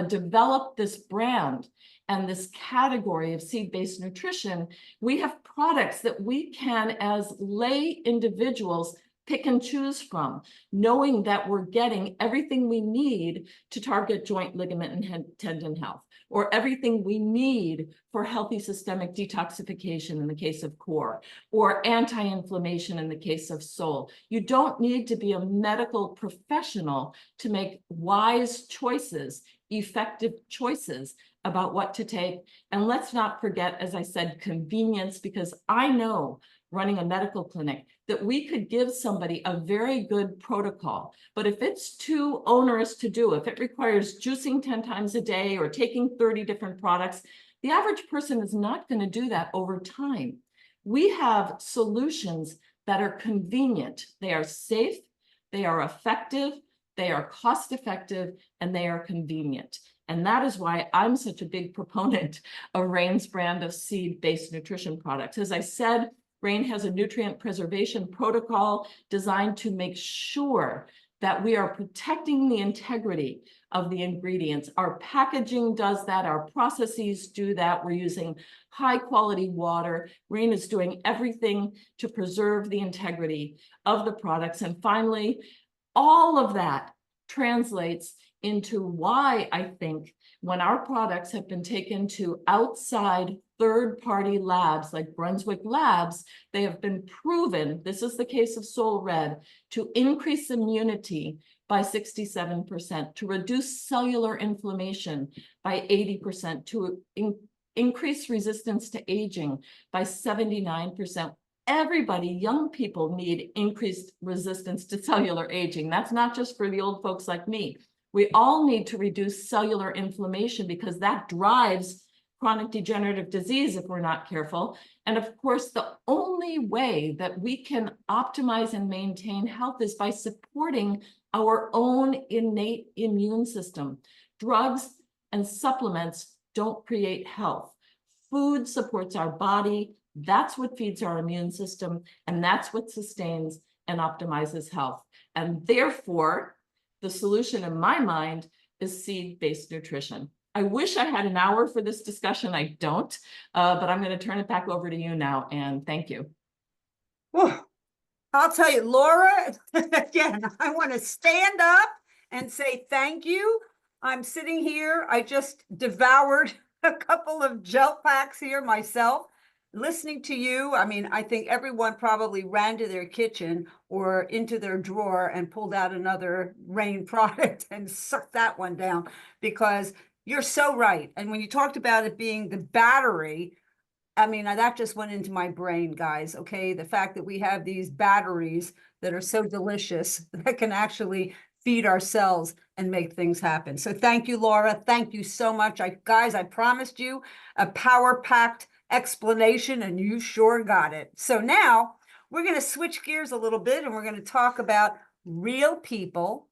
developed this brand and this category of seed-based nutrition, we have products that we can, as lay individuals, pick and choose from, knowing that we're getting everything we need to target joint, ligament, and tendon health, or everything we need for healthy systemic detoxification in the case of core, or anti-inflammation in the case of soul. You don't need to be a medical professional to make wise choices, effective choices about what to take. And let's not forget, as I said, convenience, because I know, running a medical clinic, that we could give somebody a very good protocol. But if it's too onerous to do, if it requires juicing 10 times a day or taking 30 different products, the average person is not going to do that over time. We have solutions that are convenient. They are safe, they are effective, they are cost effective, and they are convenient. And that is why I'm such a big proponent of Rain's brand of seed-based nutrition products. As I said, Rain has a nutrient preservation protocol designed to make sure that we are protecting the integrity of the ingredients. Our packaging does that, our processes do that. We're using high quality water. Rain is doing everything to preserve the integrity of the products. And finally, all of that translates into why I think when our products have been taken to outside third-party labs like Brunswick Labs, they have been proven, this is the case of Soul Red, to increase immunity by 67%, to reduce cellular inflammation by 80%, to increase resistance to aging by 79%. Everybody, young people, need increased resistance to cellular aging. That's not just for the old folks like me. We all need to reduce cellular inflammation because that drives chronic degenerative disease if we're not careful. And of course, the only way that we can optimize and maintain health is by supporting our own innate immune system. Drugs and supplements don't create health. Food supports our body. That's what feeds our immune system, and that's what sustains and optimizes health. And therefore, the solution in my mind is seed-based nutrition. I wish I had an hour for this discussion. I don't, but I'm going to turn it back over to you now, and thank you. Well, I'll tell you, Laura, again, I want to stand up and say thank you. I'm sitting here. I just devoured a couple of gel packs here myself. Listening to you, I mean, I think everyone probably ran to their kitchen or into their drawer and pulled out another Rain product and sucked that one down, because you're so right. And when you talked about it being the battery, I mean, that just went into my brain, guys. Okay. The fact that we have these batteries that are so delicious that can actually feed our cells and make things happen. So thank you, Laura. Thank you so much. Guys, I promised you a power-packed explanation, and you sure got it. So now we're going to switch gears a little bit, and we're going to talk about real people,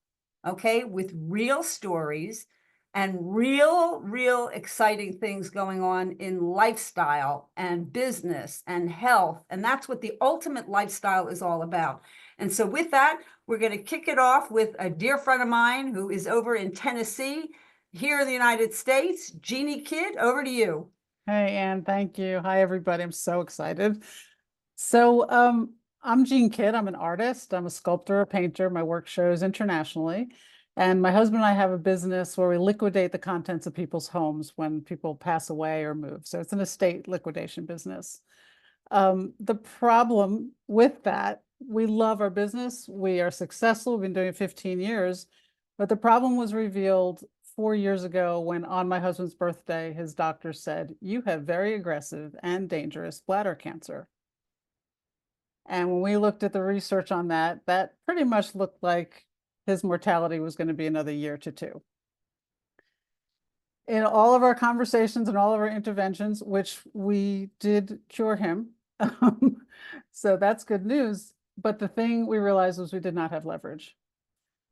okay, with real stories and real exciting things going on in lifestyle and business and health. And that's what the ultimate lifestyle is all about. And so with that, we're going to kick it off with a dear friend of mine who is over in Tennessee, here in the United States. Jeannie Kidd, over to you. Hey, Anne, thank you. Hi, everybody. I'm so excited. So I'm Jean Kidd. I'm an artist. I'm a sculptor, a painter. My work shows internationally. And my husband and I have a business where we liquidate the contents of people's homes when people pass away or move. So it's an estate liquidation business. The problem with that, we love our business. We are successful. We've been doing it 15 years. But the problem was revealed 4 years ago when on my husband's birthday, his doctor said, "You have very aggressive and dangerous bladder cancer." And when we looked at the research on that, that pretty much looked like his mortality was going to be another year to 2. In all of our conversations and all of our interventions, which we did cure him, so that's good news. But the thing we realized was we did not have leverage.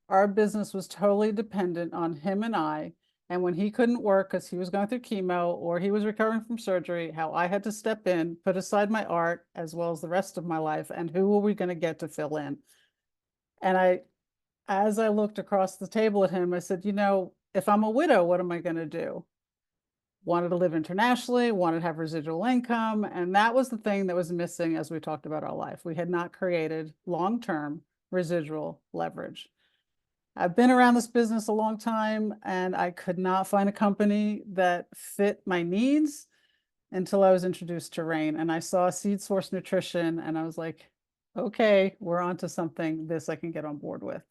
Our business was totally dependent on him and I. And when he couldn't work because he was going through chemo or he was recovering from surgery, how I had to step in, put aside my art as well as the rest of my life, and who were we going to get to fill in? And as I looked across the table at him, I said, you know, if I'm a widow, what am I going to do? Wanted to live internationally, wanted to have residual income. And that was the thing that was missing as we talked about our life. We had not created long-term residual leverage. I've been around this business a long time and I could not find a company that fit my needs until I was introduced to Rain. And I saw Seed Source Nutrition and I was like, okay, we're onto something this I can get on board with.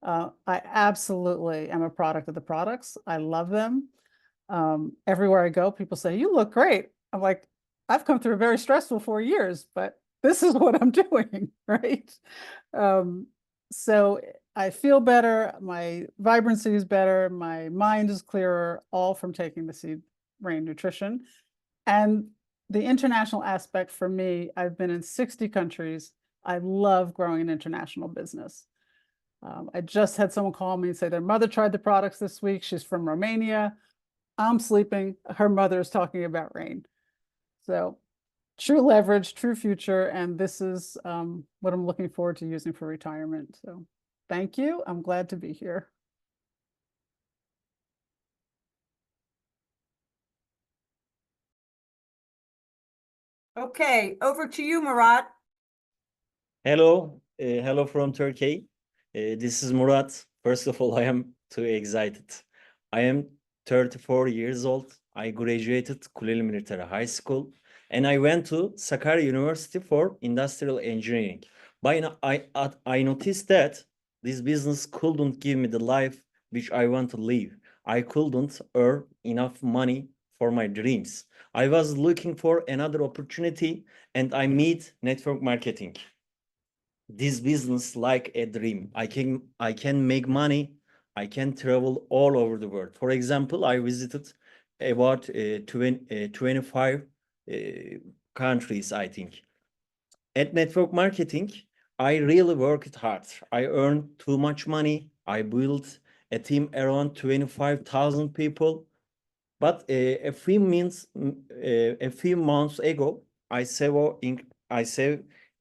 I absolutely am a product of the products. I love them. Everywhere I go, people say, you look great. I'm like, I've come through a very stressful 4 years, but this is what I'm doing, right? So I feel better, my vibrancy is better, my mind is clearer, all from taking the Seed Rain Nutrition. And the international aspect for me, I've been in 60 countries. I love growing an international business. I just had someone call me and say their mother tried the products this week. She's from Romania. I'm sleeping. Her mother is talking about Rain. So true leverage, true future. And this is what I'm looking forward to using for retirement. So thank you. I'm glad to be here. Okay, over to you, Murat. Hello, hello from Turkey. This is Murat. First of all, I am too excited. I am 34 years old. I graduated Kuleli Military High School and I went to Sakarya University for Industrial Engineering. But I noticed that this business couldn't give me the life which I want to live. I couldn't earn enough money for my dreams. I was looking for another opportunity and I meet network marketing. This business like a dream. I can make money. I can travel all over the world. For example, I visited about 25 countries, I think. At network marketing, I really worked hard. I earned too much money. I built a team around 25,000 people. But a few months ago, I saw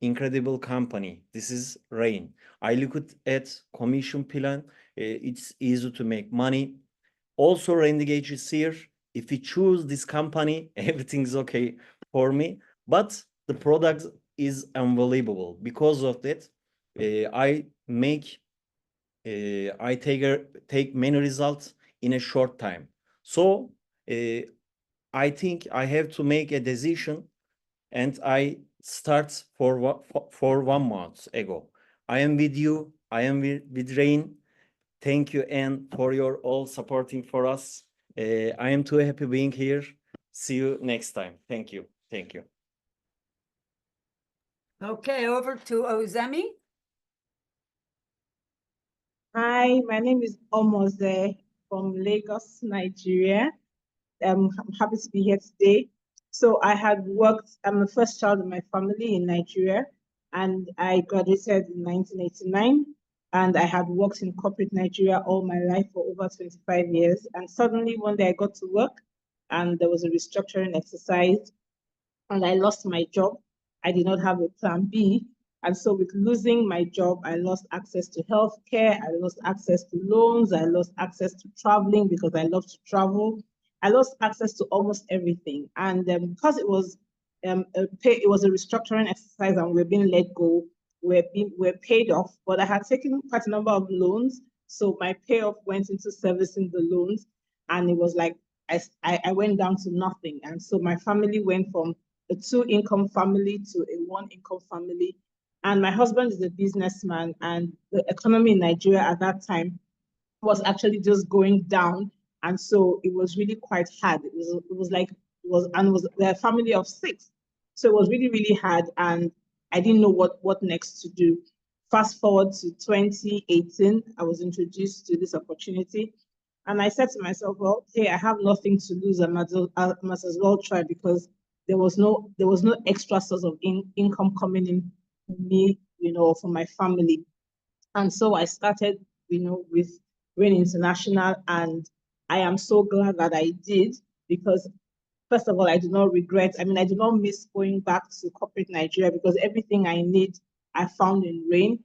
incredible company. This is Rain. I looked at commission plan. It's easy to make money. Also, Rain Gauge is here. If we choose this company, everything's okay for me. But the product is unbelievable. Because of that, I take many results in a short time. So I think I have to make a decision, and I start for 1 month ago. I am with you. I am with Rain. Thank you, Anne, for your all supporting for us. I am too happy being here. See you next time. Thank you. Thank you. Okay, over to Ozemi. Hi, my name is Omoze from Lagos, Nigeria. I'm happy to be here today. So I had worked, I'm the first child in my family in Nigeria, and I graduated in 1989. And I had worked in corporate Nigeria all my life for over 25 years. And suddenly one day I got to work and there was a restructuring exercise and I lost my job. I did not have a plan B. And so with losing my job, I lost access to healthcare, I lost access to loans, I lost access to traveling because I love to travel. I lost access to almost everything. And because it was a restructuring exercise and we're being let go, we're paid off, but I had taken quite a number of loans. So my payoff went into servicing the loans. And it was like, I went down to nothing. And so my family went from a 2-income family to a 1-income family. And my husband is a businessman, and the economy in Nigeria at that time was actually just going down. And so it was really quite hard. It was a family of 6. So it was really, really hard. And I didn't know what next to do. Fast forward to 2018, I was introduced to this opportunity. And I said to myself, well, hey, I have nothing to lose. I must as well try, because there was no extra source of income coming in for me, for my family. And so I started, with Rain International, and I am so glad that I did, because first of all, I do not regret. I mean, I do not miss going back to corporate Nigeria, because everything I need, I found in Rain.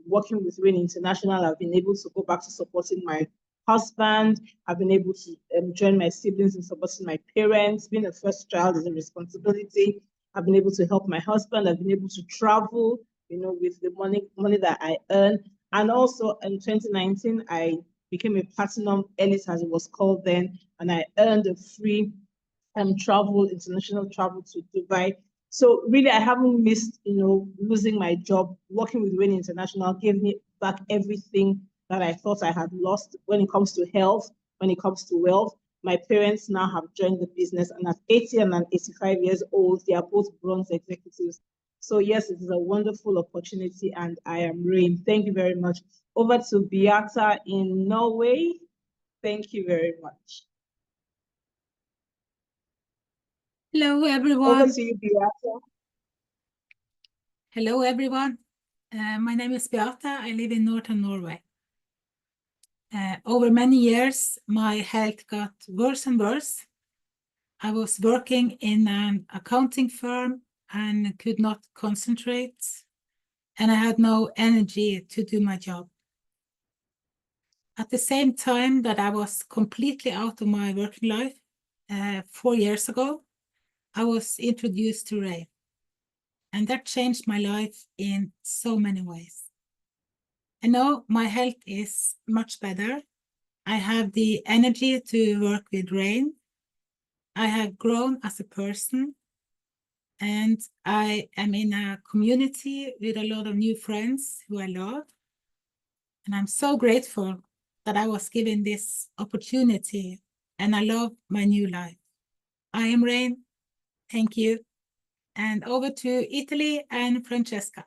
Working with Rain International, I've been able to go back to supporting my husband. I've been able to join my siblings in supporting my parents. Being a first child is a responsibility. I've been able to help my husband. I've been able to travel, with the money that I earn. And also in 2019, I became a platinum elite, as it was called then, and I earned a free international travel to Dubai. So really, I haven't missed, losing my job. Working with Rain International gave me back everything that I thought I had lost when it comes to health, when it comes to wealth. My parents now have joined the business, and at 80 and 85 years old, they are both bronze executives. So yes, it is a wonderful opportunity, and I am Rain. Thank you very much. Over to Beata in Norway. Thank you very much. Hello, Over everyone. to you, Beata. Hello, everyone. My name is Beata. I live in northern Norway. Over many years, my health got worse and worse. I was working in an accounting firm and could not concentrate, and I had no energy to do my job. At the same time that I was completely out of my working life, 4 years ago, I was introduced to Rain. And that changed my life in so many ways. And now my health is much better. I have the energy to work with Rain. I have grown as a person, and I am in a community with a lot of new friends who I love. And I'm so grateful that I was given this opportunity, and I love my new life. I am Rain. Thank you. And over to Italy and Francesca.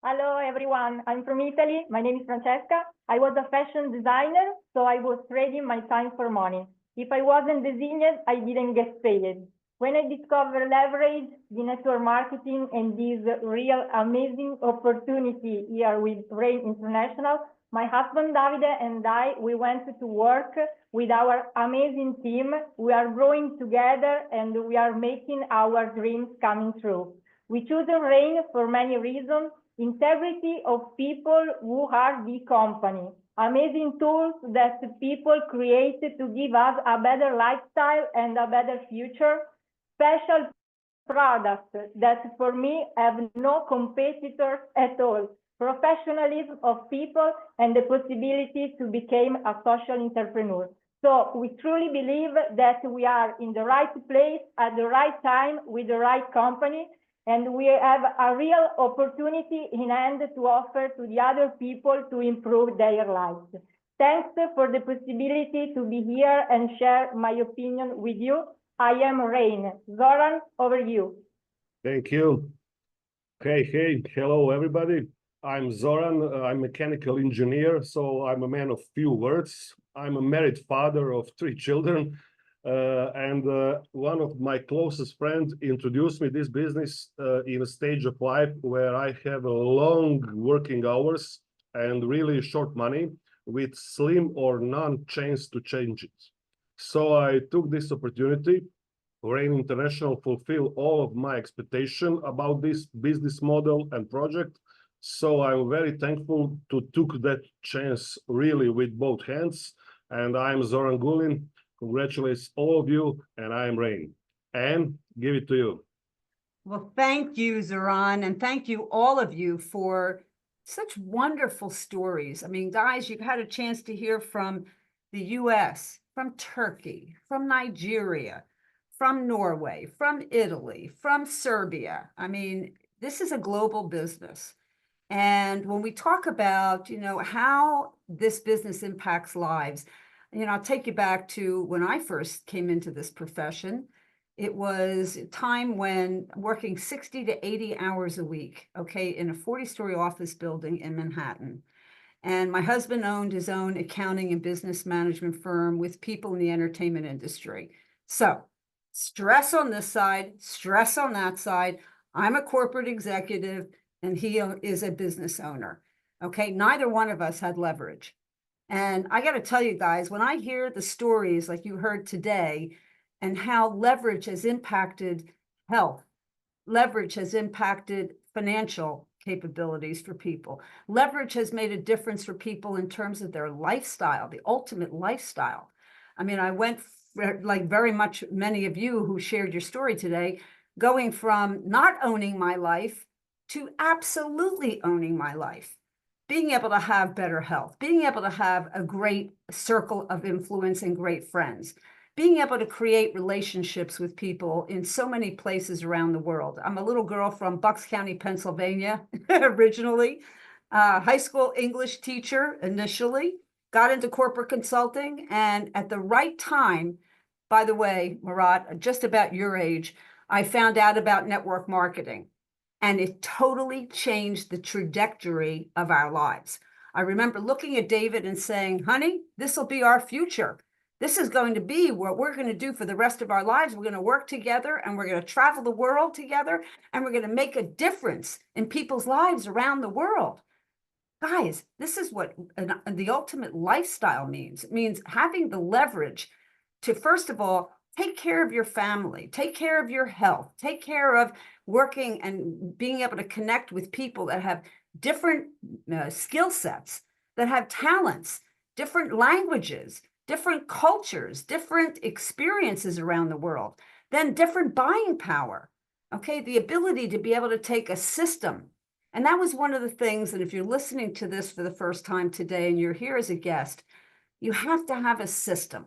Hello, everyone. I'm from Italy. My name is Francesca. I was a fashion designer, so I was trading my time for money. If I wasn't designing, I didn't get paid. When I discovered leverage, the network marketing, and this real amazing opportunity here with Rain International, my husband Davide and I, we went to work with our amazing team. We are growing together, and we are making our dreams coming true. We choose Rain for many reasons. Integrity of people who are the company, amazing tools that people created to give us a better lifestyle and a better future, special products that for me have no competitors at all, professionalism of people, and the possibility to become a social entrepreneur. So we truly believe that we are in the right place at the right time with the right company, and we have a real opportunity in hand to offer to the other people to improve their lives. Thanks for the possibility to be here and share my opinion with you. I am Rain. Zoran, over you. Thank you. Hey, hello everybody. I'm Zoran. I'm a mechanical engineer, so I'm a man of few words. I'm a married father of 3 children. And one of my closest friends introduced me this business in a stage of life where I have a long working hours and really short money with slim or none chance to change it. So I took this opportunity. Rain International fulfill all of my expectation about this business model and project. So I'm very thankful to took that chance really with both hands. And I'm Zoran Gulin. Congratulations all of you, and I am Rain. And give it to you. Well, thank you, Zoran, and thank you all of you for such wonderful stories. I mean, guys, you've had a chance to hear from the US, from Turkey, from Nigeria, from Norway, from Italy, from Serbia. I mean, this is a global business. And when we talk about, how this business impacts lives, I'll take you back to when I first came into this profession. It was a time when working 60 to 80 hours a week, okay, in a 40-story office building in Manhattan. And my husband owned his own accounting and business management firm with people in the entertainment industry. So stress on this side, stress on that side. I'm a corporate executive and he is a business owner. Okay, neither one of us had leverage. And I got to tell you guys, when I hear the stories like you heard today and how leverage has impacted health, leverage has impacted financial capabilities for people. Leverage has made a difference for people in terms of their lifestyle, the ultimate lifestyle. I mean, I went like very much many of you who shared your story today, going from not owning my life to absolutely owning my life. Being able to have better health, being able to have a great circle of influence and great friends, being able to create relationships with people in so many places around the world. I'm a little girl from Bucks County, Pennsylvania, originally, high school English teacher initially, got into corporate consulting, and at the right time, by the way, Murat, just about your age, I found out about network marketing, and it totally changed the trajectory of our lives. I remember looking at David and saying, honey, this will be our future. This is going to be what we're going to do for the rest of our lives. We're going to work together and we're going to travel the world together and we're going to make a difference in people's lives around the world. Guys, this is what the ultimate lifestyle means. It means having the leverage to, first of all, take care of your family, take care of your health, take care of working and being able to connect with people that have different skill sets, that have talents, different languages, different cultures, different experiences around the world, then different buying power, okay? The ability to be able to take a system. And that was one of the things, and if you're listening to this for the first time today and you're here as a guest, you have to have a system.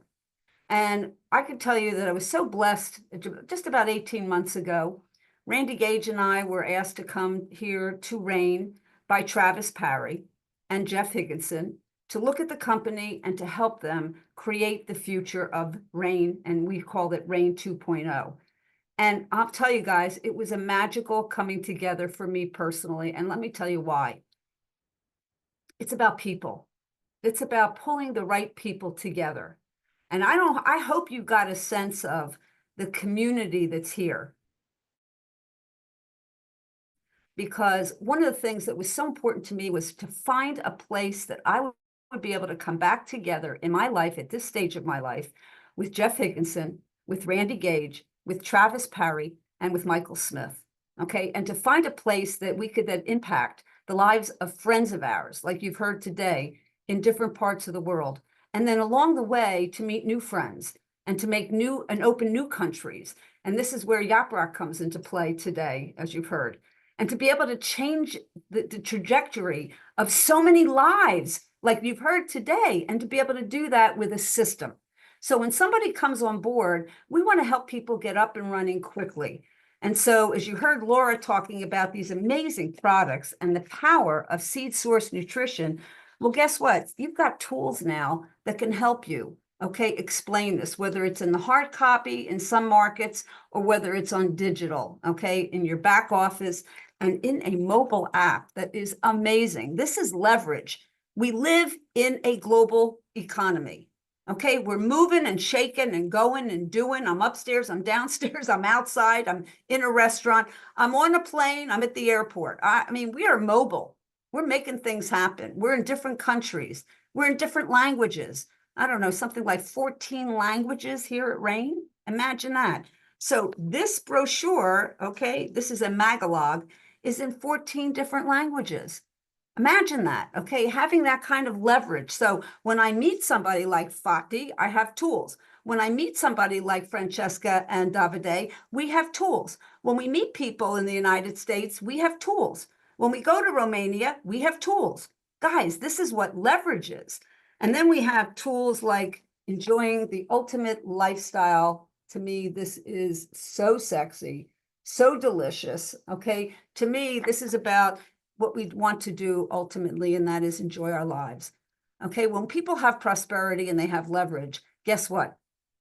And I can tell you that I was so blessed just about 18 months ago. Randy Gage and I were asked to come here to RAIN by Travis Parry and Jeff Higginson to look at the company and to help them create the future of RAIN, and we called it RAIN 2.0. And I'll tell you guys, it was a magical coming together for me personally, and let me tell you why. It's about people. It's about pulling the right people together. And I hope you got a sense of the community that's here. Because one of the things that was so important to me was to find a place that I would be able to come back together in my life at this stage of my life with Jeff Higginson, with Randy Gage, with Travis Parry, and with Michael Smith, okay? And to find a place that we could then impact the lives of friends of ours, like you've heard today, in different parts of the world. And then along the way, to meet new friends and to make new and open new countries. And this is where Yaprak comes into play today, as you've heard. And to be able to change the trajectory of so many lives, like you've heard today, and to be able to do that with a system. So when somebody comes on board, we want to help people get up and running quickly. And so as you heard Laura talking about these amazing products and the power of seed source nutrition, well, guess what? You've got tools now that can help you, okay, explain this, whether it's in the hard copy in some markets or whether it's on digital, okay, in your back office and in a mobile app that is amazing. This is leverage. We live in a global economy, okay? We're moving and shaking and going and doing. I'm upstairs, I'm downstairs, I'm outside, I'm in a restaurant, I'm on a plane, I'm at the airport. I mean, we are mobile. We're making things happen. We're in different countries. We're in different languages. I don't know, something like 14 languages here at RAIN. Imagine that. So this brochure, okay, this is a magalog, is in 14 different languages. Imagine that, okay, having that kind of leverage. So when I meet somebody like Fatih, I have tools. When I meet somebody like Francesca and Davide, we have tools. When we meet people in the United States, we have tools. When we go to Romania, we have tools. Guys, this is what leverage is. And then we have tools like enjoying the ultimate lifestyle. To me, this is so sexy, so delicious, okay? To me, this is about what we want to do ultimately, and that is enjoy our lives. Okay, when people have prosperity and they have leverage, guess what?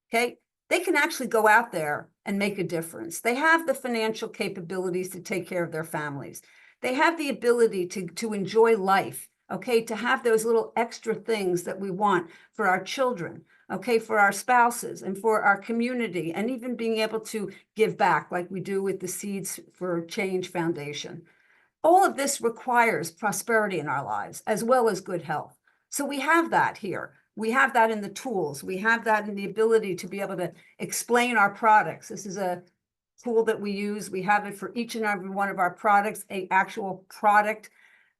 Okay, they can actually go out there and make a difference. They have the financial capabilities to take care of their families. They have the ability to enjoy life, okay, to have those little extra things that we want for our children, okay, for our spouses and for our community, and even being able to give back like we do with the Seeds for Change Foundation. All of this requires prosperity in our lives, as well as good health. So we have that here. We have that in the tools. We have that in the ability to be able to explain our products. This is a tool that we use. We have it for each and every one of our products, an actual product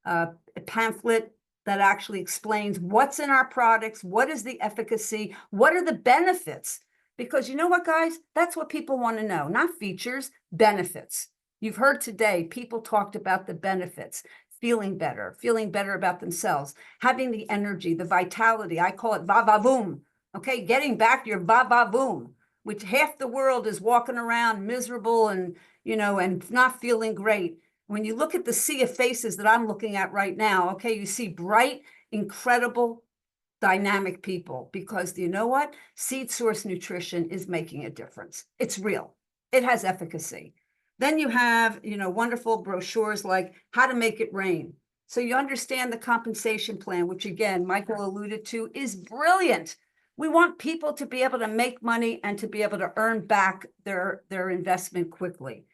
a pamphlet that actually explains what's in our products, what is the efficacy, what are the benefits. Because you know what, guys? That's what people want to know, not features, benefits. You've heard today, people talked about the benefits, feeling better about themselves, having the energy, the vitality. I call it va-va-voom, okay? Getting back your va-va-voom, which half the world is walking around miserable and, you know, and not feeling great. When you look at the sea of faces that I'm looking at right now, okay, you see bright, incredible, dynamic people, because you know what? Seed Source Nutrition is making a difference. It's real. It has efficacy. Then you have, you know, wonderful brochures like How to Make It Rain. So you understand the compensation plan, which again, Michael alluded to, is brilliant. We want people to be able to make money and to be able to earn back their investment quickly.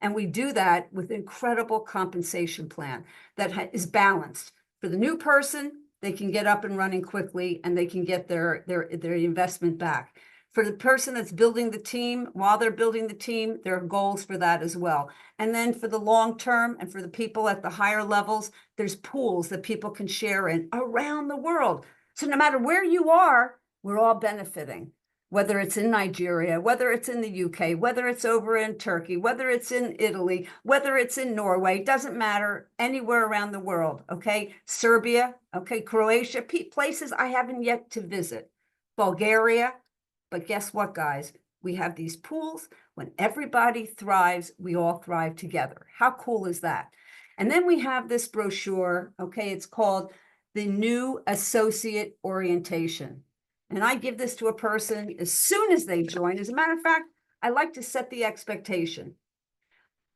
And we do that with incredible compensation plan that is balanced. For the new person, they can get up and running quickly and they can get their investment back. For the person that's building the team, while they're building the team, there are goals for that as well. And then for the long term and for the people at the higher levels, there's pools that people can share in around the world. So no matter where you are, we're all benefiting. Whether it's in Nigeria, whether it's in the UK, whether it's over in Turkey, whether it's in Italy, whether it's in Norway, doesn't matter, anywhere around the world, okay? Serbia, okay, Croatia, places I haven't yet to visit, Bulgaria. But guess what, guys? We have these pools. When everybody thrives, we all thrive together. How cool is that? And then we have this brochure, okay? It's called the New Associate Orientation. And I give this to a person as soon as they join. As a matter of fact, I like to set the expectation.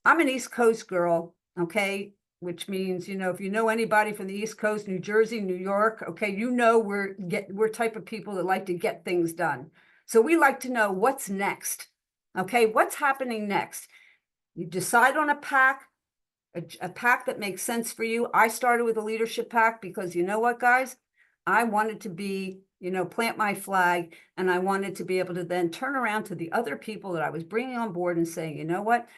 I'm an East Coast girl, okay? Which means, you know, if you know anybody from the East Coast, New Jersey, New York, okay, you know we're type of people that like to get things done. So we like to know what's next, okay? What's happening next? You decide on a pack that makes sense for you. I started with a leadership pack because you know what, guys? I wanted to be, you know, plant my flag, and I wanted to be able to then turn around to the other people that I was bringing on board and saying, you know what,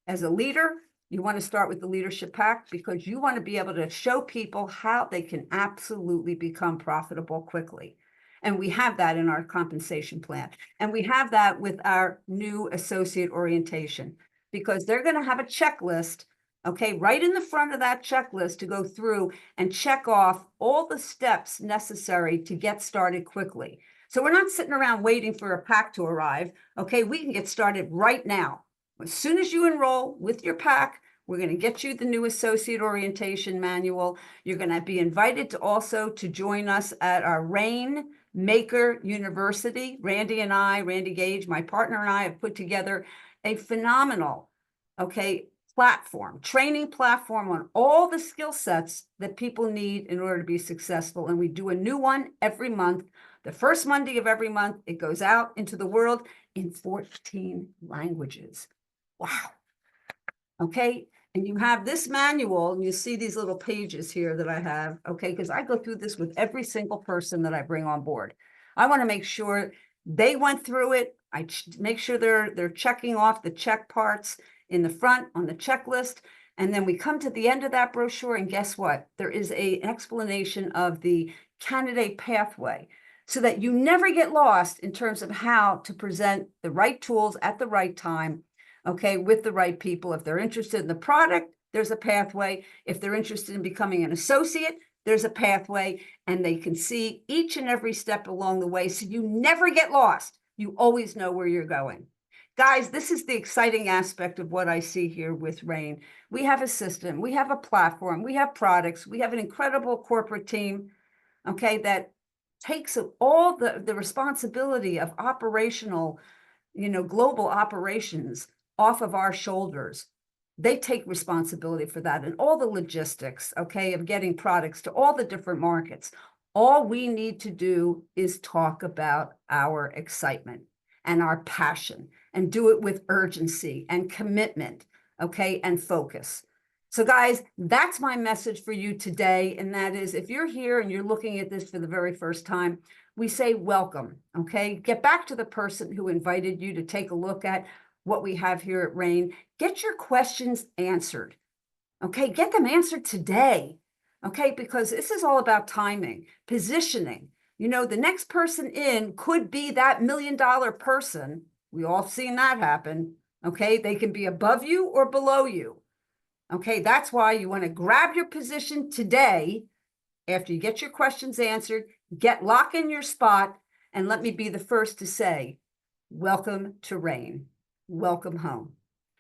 as a leader, you want to start with the leadership pack because you want to be able to show people how they can absolutely become profitable quickly. And we have that in our compensation plan. And we have that with our new associate orientation because they're going to have a checklist, okay, right in the front of that checklist to go through and check off all the steps necessary to get started quickly. So we're not sitting around waiting for a pack to arrive, okay? We can get started right now. As soon as you enroll with your pack, we're going to get you the new associate orientation manual. You're going to be invited to also to join us at our Rain Maker University. Randy Gage, my partner, and I have put together a phenomenal, okay, training platform on all the skill sets that people need in order to be successful. And we do a new one every month. The first Monday of every month, it goes out into the world in 14 languages. Wow. Okay. And you have this manual, and you see these little pages here that I have, okay, because I go through this with every single person that I bring on board. I want to make sure they went through it. I make sure they're checking off the check parts in the front on the checklist. And then we come to the end of that brochure, and guess what? There is an explanation of the candidate pathway so that you never get lost in terms of how to present the right tools at the right time, okay, with the right people. If they're interested in the product, there's a pathway. If they're interested in becoming an associate, there's a pathway, and they can see each and every step along the way. So you never get lost. You always know where you're going. Guys, this is the exciting aspect of what I see here with Rain. We have a system, we have a platform, we have products, we have an incredible corporate team, okay, that takes all the responsibility of operational, global operations off of our shoulders. They take responsibility for that and all the logistics, okay, of getting products to all the different markets. All we need to do is talk about our excitement and our passion and do it with urgency and commitment, okay, and focus. So guys, that's my message for you today. And that is, if you're here and you're looking at this for the very first time, we say welcome, okay? Get back to the person who invited you to take a look at what we have here at Rain. Get your questions answered, okay? Get them answered today, okay? Because this is all about timing, positioning. The next person in could be that $1 million person. We all seen that happen, okay? They can be above you or below you, okay? That's why you want to grab your position today after you get your questions answered, lock in your spot, and let me be the first to say, welcome to Rain. Welcome home.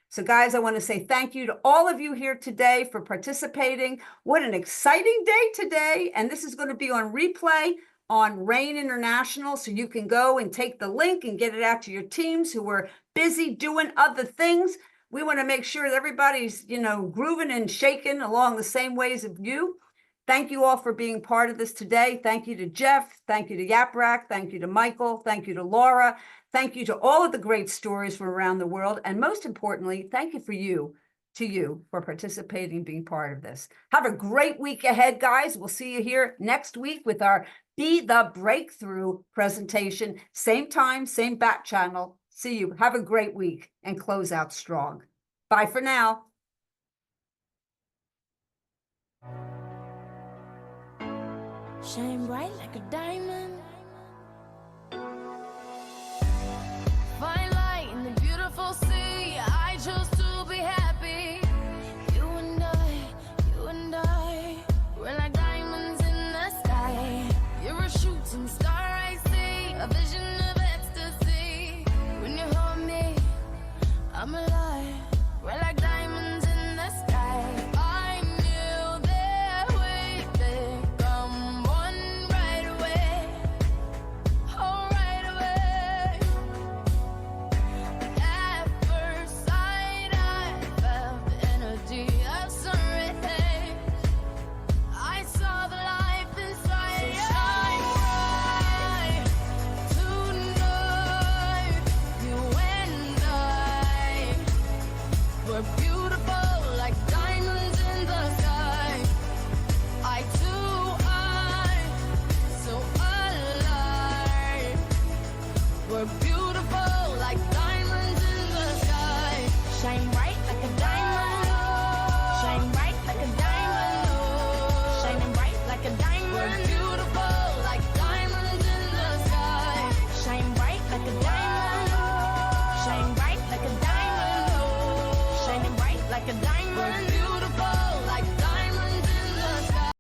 So guys, I want to say thank you to all of you here today for participating. What an exciting day today. And this is going to be on replay on Rain International. So you can go and take the link and get it out to your teams who are busy doing other things. We want to make sure that everybody's, grooving and shaking along the same ways of you. Thank you all for being part of this today. Thank you to Jeff. Thank you to Yaprak. Thank you to Michael. Thank you to Laura. Thank you to all of the great stories from around the world. And most importantly, thank you to you for participating and being part of this. Have a great week ahead, guys. We'll see you here next week with our Be the Breakthrough presentation. Same time, same back channel. See you. Have a great week and close out strong. Bye for now. Shine bright like a diamond.